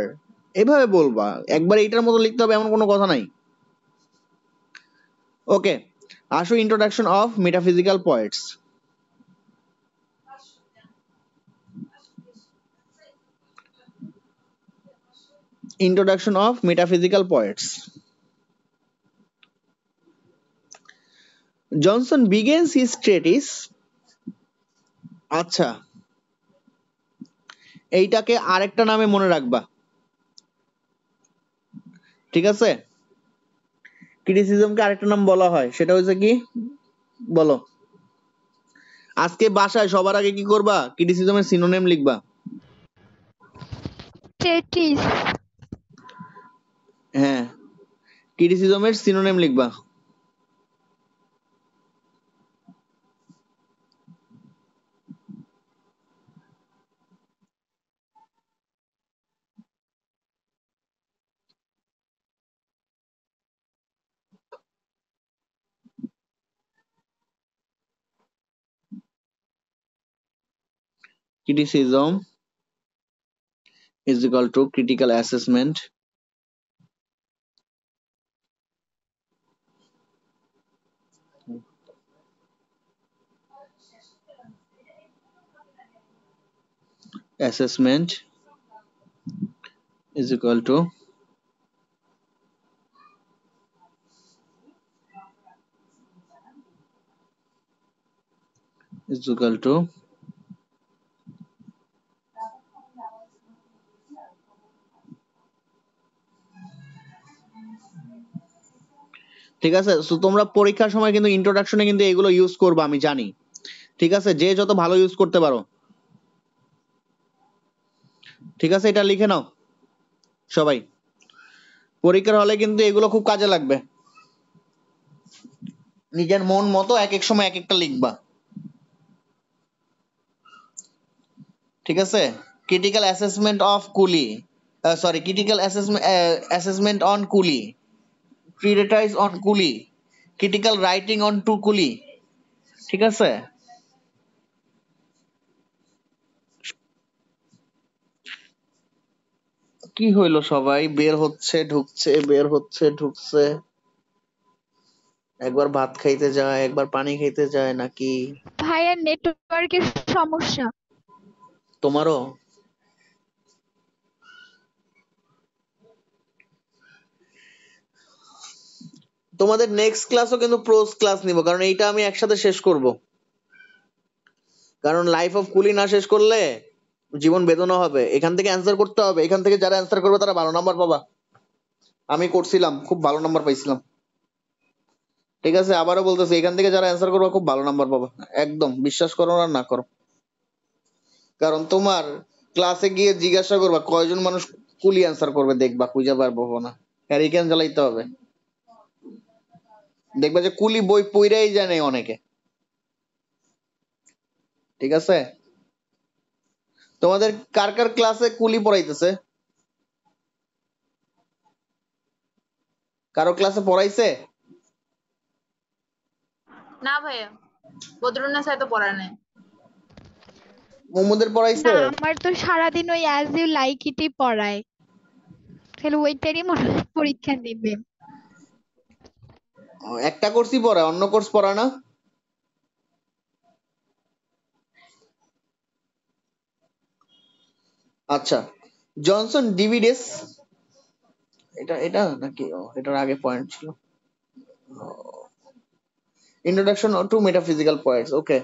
এভাবে বলবা, একবার এইটার মতো লিখতে হবে এমন কোনো কথা নাই। ওকে, আসো introduction of metaphysical poets. Introduction of metaphysical poets. Johnson begins his treatise। আচ্ছা, এইটাকে আরেকটা নামে মনে রাখবা, ঠিক আছে? ক্রিটিসিজমকে আরেকটা নাম বলা হয়, সেটা হচ্ছে কি বলো? আজকে বাসায় সবার আগে কি করবা? ক্রিটিসিজমের সিনোনিম লিখবা। ট্রেটিস। হ্যাঁ, ক্রিটিসিজমের সিনোনিম লিখবা। Criticism is equal to critical assessment, is equal to ঠিক আছে। তো তোমরা পরীক্ষার সময় কিন্তু ইন্ট্রোডাকশনে কিন্তু এগুলো ইউজ করবা, আমি জানি। ঠিক আছে, যে যত ভালো ইউজ করতে পারো। ঠিক আছে, এটা লিখে নাও সবাই, পরীক্ষার হলে কিন্তু এগুলো খুব কাজে লাগবে। নিজের মন মতো এক এক সময় এক একটা লিখবা, ঠিক আছে? ক্রিটিক্যাল অ্যাসেসমেন্ট অফ কুলি, সরি, ক্রিটিক্যাল অ্যাসেসমেন্ট অন কুলি, ট্রিটাইস অন কুলি, ক্রিটিক্যাল রাইটিং অন টু কুলি। ঠিক আছে, কি হইলো? সবাই বের হচ্ছে ঢুকছে, বের হচ্ছে ঢুকছে, একবার ভাত খাইতে যায়, একবার পানি খাইতে যায় নাকি? ভাইয়া নেটওয়ার্কের সমস্যা। তোমারও? তোমাদের নেক্সট ক্লাসও কিন্তু প্রোজ ক্লাস নিব, কারণ এইটা আমি একসাথে শেষ করব। কারণ লাইফ অফ কুলি না শেষ করলে জীবন বেদনা হবে। এখান থেকে অ্যান্সার করতে হবে, এখান থেকে যারা অ্যান্সার করবে তারা ভালো নাম্বার পাবা। আমি করছিলাম, খুব ভালো নাম্বার পাইছিলাম। ঠিক আছে, আবারও বলতেছি, এখান থেকে যারা অ্যান্সার করবে খুব ভালো নাম্বার পাবা, একদম বিশ্বাস করো আর না করো। কারণ তোমার ক্লাসে গিয়ে জিজ্ঞাসা করবা কয়জন মানুষ কুলি অ্যান্সার করবে, দেখবা খুঁজে পারবো না, হ্যারিকেন জ্বালাইতে হবে। দেখবা যে কুলি বই পইরাই জানে অনেকে। ঠিক আছে, তোমাদের কার কার ক্লাসে কুলি পড়াইতেছে? কারো ক্লাসে পড়াইছে? না ভাইয়া, বদরুন্নেসা তো পড়া নাই। মোহাম্মদের পড়াইছে? না আমার তো সারাদিন ওই অ্যাজ ইউ লাইক ইটই পড়ায়, তাহলে ওইটারই মনে হয় পরীক্ষা দিবে। একটা কোর্সই পড়ায়, অন্য কোর্স পড়া না? আচ্ছা, জনসন ডিভিডেস, এটা এটা নাকি এটার আগে পয়েন্ট ছিল। Introduction to metaphysical poets. Okay.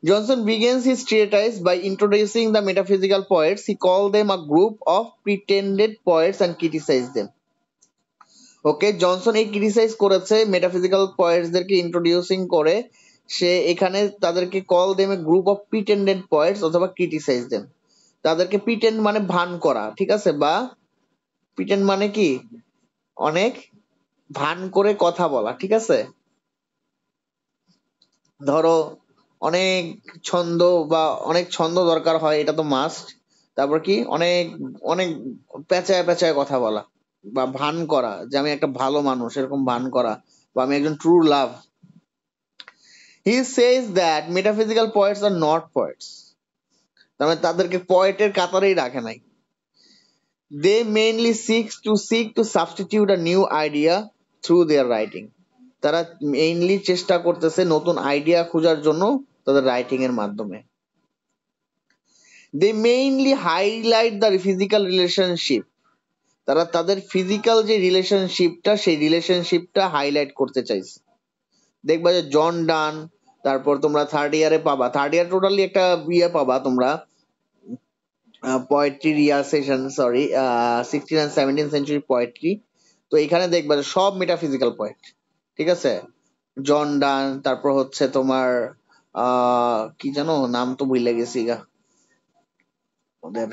Johnson begins his treatise by introducing the metaphysical poets. He called them a group of pretended poets and criticized them. Okay, Johnson এই ক্রিটিসাইজ করেছে মেটাফিজিক্যাল পয়েটসদেরকে ইন্ট্রোডিউসিং করে। সে এখানে তাদেরকে call them A group of pretended poet's অথবা ক্রিটিসাইজ দেম। তাদেরকে প্রিটেন্ড মানে ভান করা, ঠিক আছে, বা প্রিটেন্ড মানে কি অনেক ভান করে কথা বলা, ঠিক আছে। ধরো অনেক ছন্দ বা অনেক ছন্দ দরকার হয়, এটা তো মাস্ট। তারপর কি অনেক অনেক পেঁচায় পেঁচায় কথা বলা বা ভান করা যে আমি একটা ভালো মানুষ, এরকম ভান করা, বা আমি একজন true love. He says that metaphysical poets are not poets, তার মানে তাদেরকে পয়েটের কাতারেই রাখে নাই। They mainly seek to substitute a new idea through their writing. তারা মেইনলি চেষ্টা করতেছে নতুন আইডিয়া খোঁজার জন্য তাদের রাইটিং এর মাধ্যমে। They mainly highlight the physical relationship, তারা তাদের ফিজিক্যাল যে রিলেশনশিপটা সেই রিলেশনশিপটা হাইলাইট করতে চাইছে। দেখবা যে জন ডান, তারপর তোমরা থার্ড ইয়ারে পাবা, থার্ড ইয়ার টোটালি একটা ইয়ে পাবা তোমরা, poetry Riya session, sorry 16 and 17 century poetry. তো এখানে দেখবা যে সব মেটাফিজিক্যাল পোয়েট, ঠিক আছে। জন ডান, তারপর হচ্ছে তোমার কি জানো নাম তো ভুলে গেছি গা ওদের,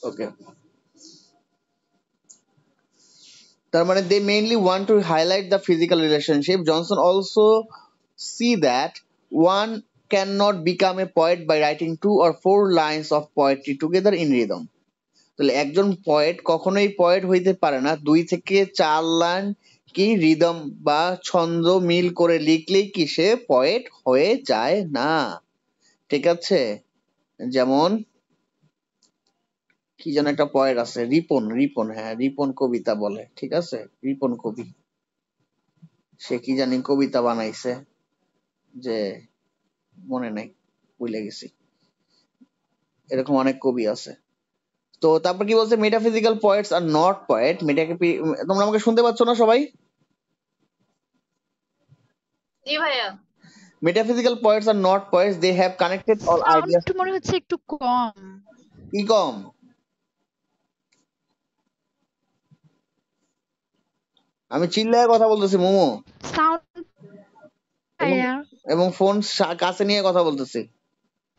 ওকে, তার মানে they mainly want to highlight the physical relationship. Johnson also see that one cannot become a poet by writing 2 or 4 lines of poetry together in rhythm. তাহলে একজন পয়েট কখনোই পয়েট হইতে পারে না 2 থেকে 4 লাইন কি রিদম বা ছন্দ মিল করে লিখলেই কি সে পয়েট হয়ে যায় না। ঠিক আছে, যেমন কি যেন একটা পয়েট আছে, রিপন, হ্যাঁ রিপন কবিতা বলে। ঠিক আছে, রিপন কবি, সে কি জানি কবিতা বানাইছে, যে মনে নাই, ভুলে গেছি। এরকম অনেক কবি আছে। তো তারপর কি বলছে, metaphysical poets are not poet. তোমরা আমাকে শুনতে পাচ্ছ না সবাই? জি ভাইয়া। Metaphysical poets are not poets, they have connected all ideas. Sound মনে হচ্ছে একটু কম। কি কম? আমি চিল্লায় কথা বলতেছি মোমো, সাউন্ড ভাইয়া। এবং ফোন কাছে নিয়ে কথা বলতেছি।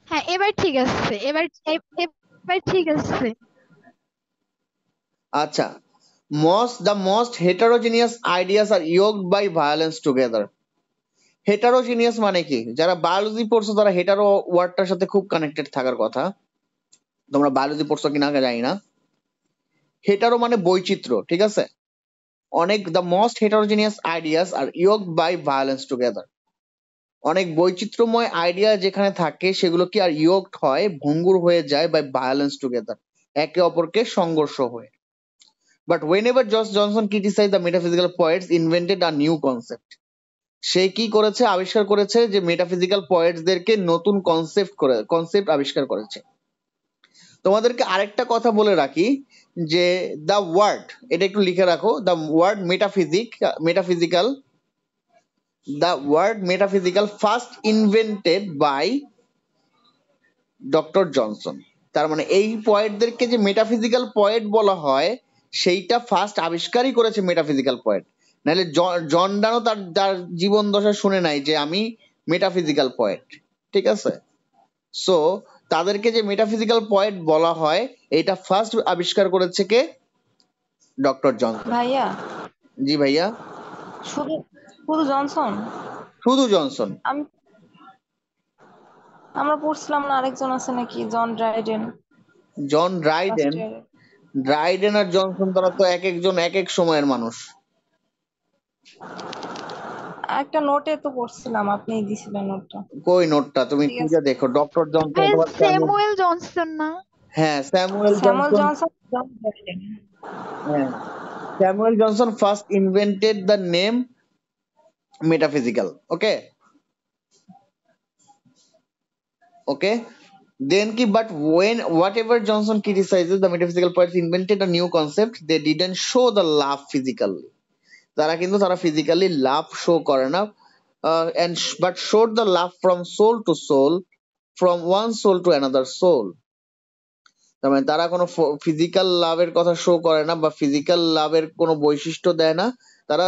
হ্যাঁ এবার ঠিক আছে, এবার ঠিক আছে। আচ্ছা, the most heterogeneous ideas are yoked by violence together. হেটারোজিনিয়াস মানে কি? যারা বায়োলজি পড়ছো তারা হেটারো ওয়ার্ডটার সাথে খুব কানেক্টেড থাকার কথা। তোমরা বায়োলজি পড়ছো কিনা জানি না। হেটারো মানে বৈচিত্র্য, ঠিক আছে? the most heterogeneous ideas are yoked by violence together. অনেক বৈচিত্র্যময় আইডিয়া যেখানে থাকে সেগুলো কি আর ইয়োকড হয়, ভঙ্গুর হয়ে যায় বাই ভায়োলেন্স টুগেদার, একে অপরকে সংঘর্ষ হয়ে। But whenever George Johnson criticized the metaphysical poets invented a new concept. সে কি করেছে, আবিষ্কার করেছে যে মেটাফিজিক্যাল পয়েটসদেরকে নতুন কনসেপ্ট আবিষ্কার করেছে। তোমাদেরকে আরেকটা কথা বলে রাখি যে দ্য ওয়ার্ড, এটা একটু লিখে রাখো, the word metaphysical first invented by doctor Johnson. তার মানে এই পয়েটদেরকে যে মেটাফিজিক্যাল পয়েট বলা হয় সেইটা ফার্স্ট আবিষ্কারই করেছে মেটাফিজিক্যাল পয়েট। নাহলে জন ডানও তার জীবন দশা শুনে নাই যে আমি মেটাফিজিক্যাল পয়েট। ঠিক আছে, সো তাদেরকে যে মেটাফিজিক্যাল পয়েট বলা হয় এটা ফার্স্ট আবিষ্কার করেছে কে? Doctor Johnson. ভাইয়া। জি ভাইয়া। শুধু শুধু জনসন? শুধু জনসন? আমরা পড়ছিলাম না আরেকজন আছে নাকি, জন ড্রাইডেন। ড্রাইডেন আর জনসন তারা তো এক একজন এক এক সময়ের মানুষ। একটা নোটে তো পড়ছিলাম, আপনি দিছিলেন নোটটা। কই নোটটা? তুমি খুঁজে দেখো। ডক্টর জনসন অথবা স্যামুয়েল জনসন না? হ্যাঁ স্যামুয়েল জনসন। হ্যাঁ Samuel Johnson first invented the name metaphysical. Okay, then but when whatever Johnson criticizes the metaphysical poets invented a new concept, they didn't show the love physically. তারা physically love show করে না, but showed the love from soul to soul, from one soul to another soul. তার মানে তারা কোনো ফিজিক্যাল লাভের কথা শো করে না বা ফিজিক্যাল লাভের কোনো বৈশিষ্ট্য দেয় না, তারা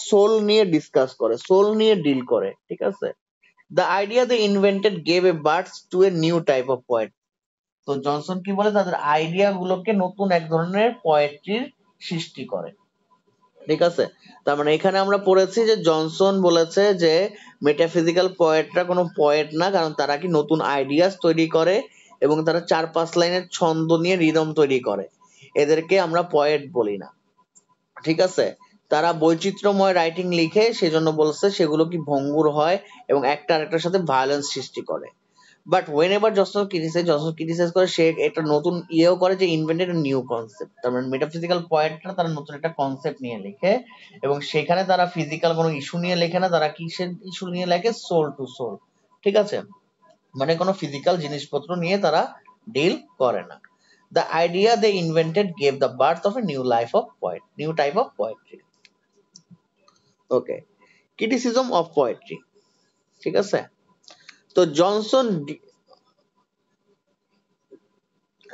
সোল নিয়ে ডিসকাস করে, সোল নিয়ে ডিল করে। ঠিক আছে, the idea they invented gave a birth to a new type of poet. তো জনসন কি বলে, তাদের আইডিয়া গুলোকে নতুন এক ধরনের পোয়েট্রির সৃষ্টি করে। ঠিক আছে, তার মানে এখানে আমরা পড়েছি যে জনসন বলেছে যে মেটাফিজিক্যাল পয়েটরা কোনো পয়েট না, কারণ তারা কি নতুন আইডিয়াস তৈরি করে এবং তারা 4-5 লাইনের ছন্দ নিয়ে রিদম তৈরি করে, এদেরকে আমরা পয়েট বলি না। ঠিক আছে, তারা বৈচিত্র্যময় রাইটিং লিখে, সেজন্য বলছে সেগুলো কি ভঙ্গুর হয় এবং একটা আরেকটার সাথে ভায়োলেন্স সৃষ্টি করে। বাট whenever জনসন ক্রিটিসাইজ করে, সে একটা নতুন ইয়েও করে যে ইনভেন্টেড নিউ কনসেপ্ট। তার মানে মেটাফিজিক্যাল পয়েন্টটা তারা নতুন একটা কনসেপ্ট নিয়ে লেখে এবং সেখানে তারা ফিজিক্যাল কোনো ইস্যু নিয়ে লেখে না, তারা কিসের ইস্যু নিয়ে লেখে? Soul to soul. ঠিক আছে, মানে কোনো ফিজিক্যাল জিনিসপত্র নিয়ে তারা ডিল করে না। The idea they invented gave the birth of a new type of poetry. Okay, criticism of poetry. ঠিক আছে, তো Johnson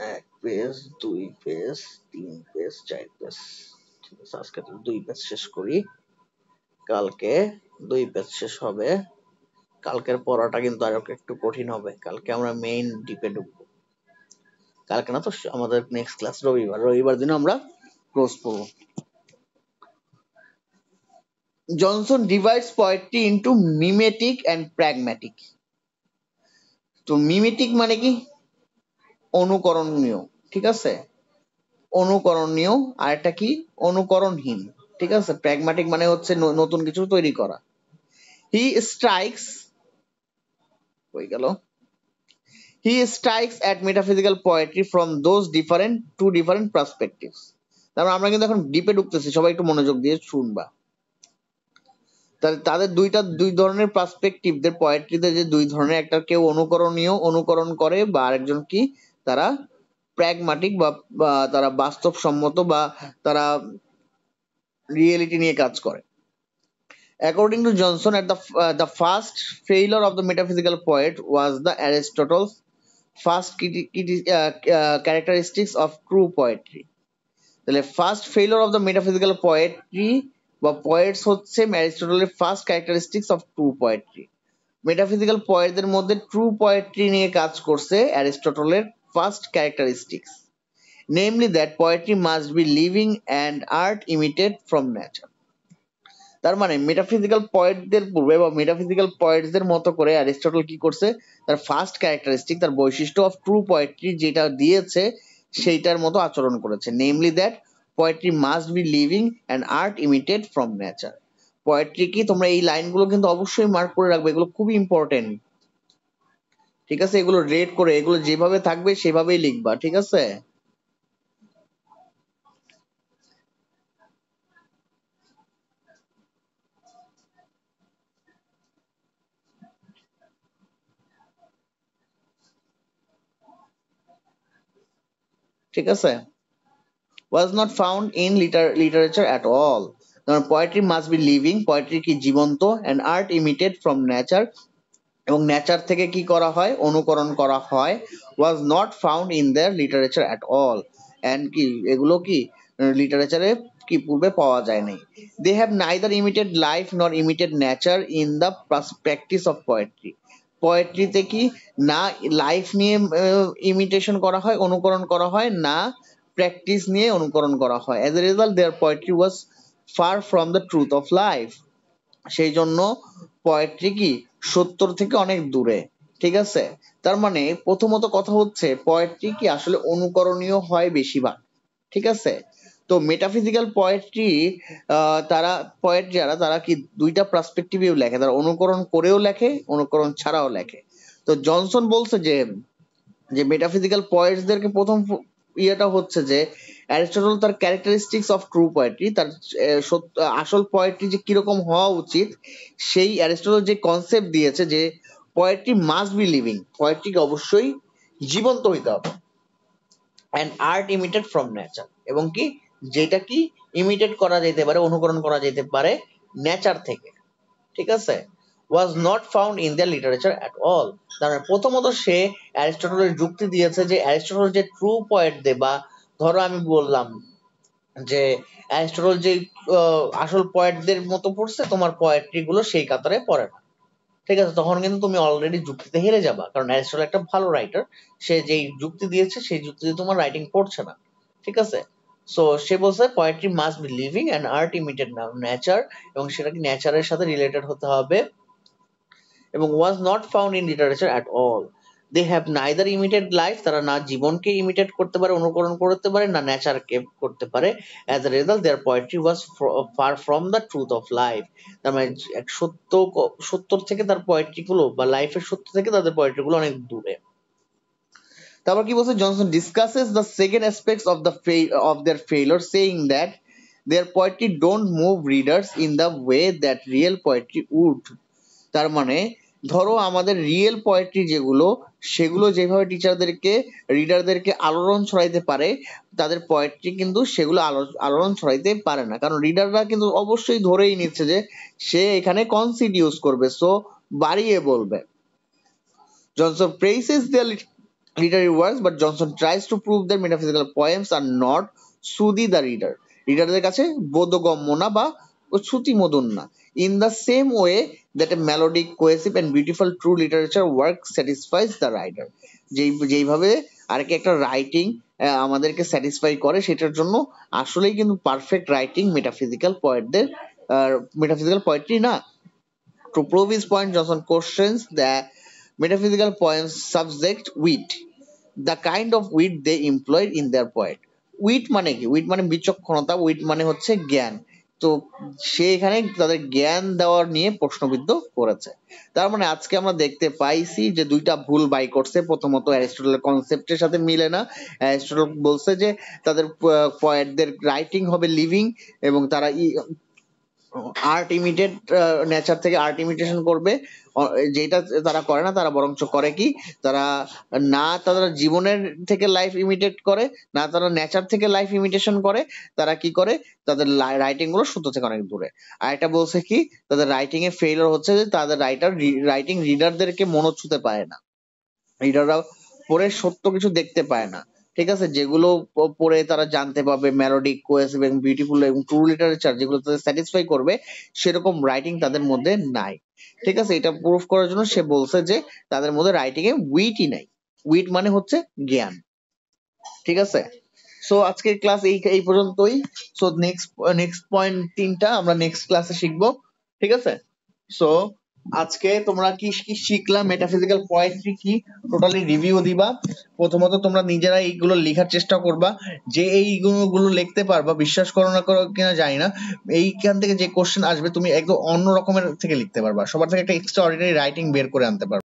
1 page 2 page 3 page 4 page, ঠিক আছে আজকে 2 পেজ শেষ করি, কালকে 2 পেজ শেষ হবে। কালকের পড়াটা কিন্তু আর একটু কঠিন হবে, কালকে আমরা মেইন ডিপে ঢুকবো। কালকে না তো আমাদের নেক্সট ক্লাস রবিবার দিন আমরা ক্লোজ করবো। Johnson divides poetry into mimetic and pragmatic. তো মিমেটিক মানে কি? অনুকরণীয়, ঠিক আছে? অনুকরণীয়। আর একটা কি? অনুকরণহীন, ঠিক আছে? প্র্যাগম্যাটিক মানে হচ্ছে নতুন কিছু তৈরি করা। হি স্ট্রাইকস, হয়ে গেল, he strikes at metaphysical poetry from those two different perspectives। তারপর আমরা কিন্তু এখন ডিপে ঢুকতেছি, সবাই একটু মনোযোগ দিয়ে শুনবা। তাদের দুই ধরনের পার্সপেক্টিভ, দের পোয়েট্রিতে যে দুই ধরনের, একটা কেউ অনুকরণীয়, অনুকরণ করে, বা আরেকজন কি, তারা প্র্যাগম্যাটিক বা তারা বাস্তবসম্মত বা তারা রিয়েলিটি নিয়ে কাজ করে। According to Johnson, the first failure of the metaphysical poet was the Aristotle's first characteristics of true poetry। তাহলে first failure of the metaphysical poetry বা পোয়েটস হচ্ছে অ্যারিস্টটলের first characteristics of true poetry. Metaphysical পোয়েটদের মধ্যে ট্রু পোয়েট্রি নিয়ে কাজ করছে অ্যারিস্টটলের first characteristics, namely that poetry must be living and art imitated from nature. তার মানে মেটাফিজিক্যাল পোয়েটদের পূর্বে বা মেটাফিজিক্যাল পোয়েটসদের মতো করে অ্যারিস্টটল কি করছে, তার ফার্স্ট ক্যারেক্টারিস্টিক, তার বৈশিষ্ট্য অফ ট্রু পোয়েট্রি যেটা দিয়েছে সেইটার মতো আচরণ করেছে, namely that poetry must be living and art imitated from nature. Poetry কি, তোমরা এই লাইনগুলো কিন্তু অবশ্যই মার্ক করে রাখবে, এগুলো খুবই ইম্পর্টেন্ট, ঠিক আছে? এগুলো রেড করে, এগুলো যেভাবে থাকবে সেভাবেই লিখবা, ঠিক আছে? ঠিক আছে? was not found in literature at all। কারণ poetry must be living, poetry কি জীবন্ত, and art imitated from nature, এবং নেচার থেকে কি করা হয়, অনুকরণ করা হয়, was not found in their literature at all। and কি এগুলো কি লিটারেচারে কি পূর্বে পাওয়া যায় নাই। they have neither imitated life nor imitated nature in the practice of poetry। পোয়েট্রিতে কি না লাইফ নিয়ে ইমিটেশন করা হয়, অনুকরণ করা হয়, না প্র্যাকটিস নিয়ে অনুকরণ করা হয়। as a result their poetry was far from the truth of life। সেই জন্য পোয়েট্রি কি সত্যর থেকে অনেক দূরে, ঠিক আছে? তার মানে প্রথমত কথা হচ্ছে পোয়েট্রি কি আসলে অনুকরণীয় হয় বেশিরভাগ, ঠিক আছে? তো মেটাফিজিক্যাল পোয়েট্রি, তারা পোয়েট যারা, তারা কি দুইটা পার্সপেক্টিভেও লেখে, তারা অনুকরণ করেও লেখে, অনুকরণ ছাড়াও লেখে। তো জনসন বলছে যে যে মেটাফিজিক্যাল পোয়েটসদেরকে প্রথম ইয়েটা হচ্ছে যে অ্যারিস্টটল তার ক্যারেক্টারিস্টিক্স অফ ট্রু পোয়েট্রি, তার আসল পোয়েট্রি যে কিরকম হওয়া উচিত, সেই অ্যারিস্টটল যে কনসেপ্ট দিয়েছে যে পোয়েট্রি মাস্ট বি লিভিং, পোয়েট্রিকে অবশ্যই জীবন্ত হইতে হবে, and art imitated from nature, এবং কি যেটা কি ইমিটেট করা যেতে পারে, অনুকরণ করা যেতে পারে নেচার থেকে, ঠিক আছে? was not found in their literature at all। তার মানে প্রথমত সে অ্যারিস্টটলের যুক্তি দিয়েছে যে অ্যারিস্টটল যে ট্রু পোয়েট দে, বা ধরো আমি বললাম যে অ্যারিস্টটল যে আসল পোয়েটদের মতো পড়ছে, তোমার পোয়েট্রি গুলো সেই কাতারে পড়ে না, ঠিক আছে? তখন কিন্তু তুমি অলরেডি যুক্তিতে হেরে যাবা, কারণ অ্যারিস্টটল একটা ভালো রাইটার, সে যেই যুক্তি দিয়েছে সেই যুক্তিতে তোমার রাইটিং পড়ছে না, ঠিক আছে? সো সে বলছে poetry must be living and art emitted nature, এবং সেটা কি নেচারের সাথে রিলেটেড হতে হবে, এবং was not found in literature at all। they have neither imitated life, তারা না জীবনকে ইমিটেট করতে পারে, অনুকরণ করতে পারে, না নেচারকে করতে পারে। as a result their poetry was far from the truth of life। তার মানে এক সত্যর থেকে তার পোয়েট্রি গুলো বা লাইফের সত্য থেকে তাদের পোয়েট্রি গুলো অনেক দূরে। তারপর কি বলছে, Johnson discusses the second aspects of their failure, saying that their poetry don't move readers in the way that real poetry would। তার মানে ধরো আমাদের রিয়েল পোয়েট্রি যেগুলো, সেগুলো যেভাবে রিডারদেরকে আলোড়ন ছড়াইতে পারে, তাদের পোয়েট্রি কিন্তু সেগুলো আলোড়ন ছড়াইতে পারে না, কারণ রিডাররা কিন্তু অবশ্যই ধরেই নিচ্ছে যে সে এখানে কনসিড ইউজ করবে, সো বাড়িয়ে বলবে। Johnson praises their literary works, but Johnson tries to prove that metaphysical poems are not সুদি the reader। রিডারদের কাছে বোধগম্য না বা শ্রুতিমধুর না। in the same way that a melodic, cohesive and beautiful true literature work satisfies the writer। যেইভাবে আর কি একটা রাইটিং আমাদেরকে স্যাটিসফাই করে, সেটার জন্য আসলেই কিন্তু পারফেক্ট রাইটিং মেটাফিজিক্যাল পোয়েট্রি না। To prove his point, Johnson questions metaphysical poems subject wit, the kind of wit they employed in their poet. Wit মানে কি? উইট মানে বিচক্ষণতা, উইট মানে হচ্ছে জ্ঞান। তো সে এখানে তাদের জ্ঞান দেওয়ার নিয়ে প্রশ্নবিদ্ধ করেছে। তার মানে আজকে আমরা দেখতে পাইছি যে দুইটা ভুল বাই করছে। প্রথমত অ্যারিস্টটলের কনসেপ্টের সাথে মিলে না। অ্যারিস্টটল বলছে যে তাদের পোয়েটদের রাইটিং হবে লিভিং এবং তারা আর্ট ইমিটেট, নেচার থেকে আর্ট ইমিটেশন করবে। যেটা তারা করে না, তারা বরঞ্চ করে কি, তারা না তারা জীবনের থেকে লাইফ ইমিটেট করে, না তারা নেচার থেকে লাইফ ইমিটেশন করে, তারা কি করে, তাদের রাইটিং গুলো সত্য থেকে অনেক দূরে। আর এটা বলছে কি, তাদের রাইটিং এ ফেইলিওর হচ্ছে যে তাদের রাইটিং রিডারদেরকে মনে ছুতে পারে না, রিডাররা পড়ে সত্য কিছু দেখতে পায় না। ঠিক আছে, যেগুলো পড়ে তারা জানতে পাবে মেলোডিক, কোয়েসিভ এবং বিউটিফুল এবং ট্রু লিটারেচার, যেগুলো তাদের স্যাটিসফাই করবে, সেরকম রাইটিং তাদের মধ্যে নাই। ঠিক আছে, এটা প্রুফ করার জন্য সে বলছে যে তাদের মধ্যে রাইটিং এ উইটই নাই। উইট মানে হচ্ছে জ্ঞান। ঠিক আছে, সো আজকের ক্লাস এই পর্যন্তই। সো নেক্সট পয়েন্ট 3টা আমরা নেক্সট ক্লাসে শিখবো। ঠিক আছে, সো আজকে তোমরা কি কি শিখলা, মেটাফিজিক্যাল পোয়েট্রি কি, টোটালি রিভিউ দিবা। প্রথমত তোমরা নিজেরা এইগুলো লেখার চেষ্টা করবা, যে এইগুলো লিখতে পারবা, বিশ্বাস করো না করো কিনা জানি না, এইখান থেকে যে কোশ্চেন আসবে তুমি একদম অন্য রকমের থেকে লিখতে পারবা, সবার থেকে একটা এক্সট্রা অর্ডিনারি রাইটিং বের করে আনতে পারবা।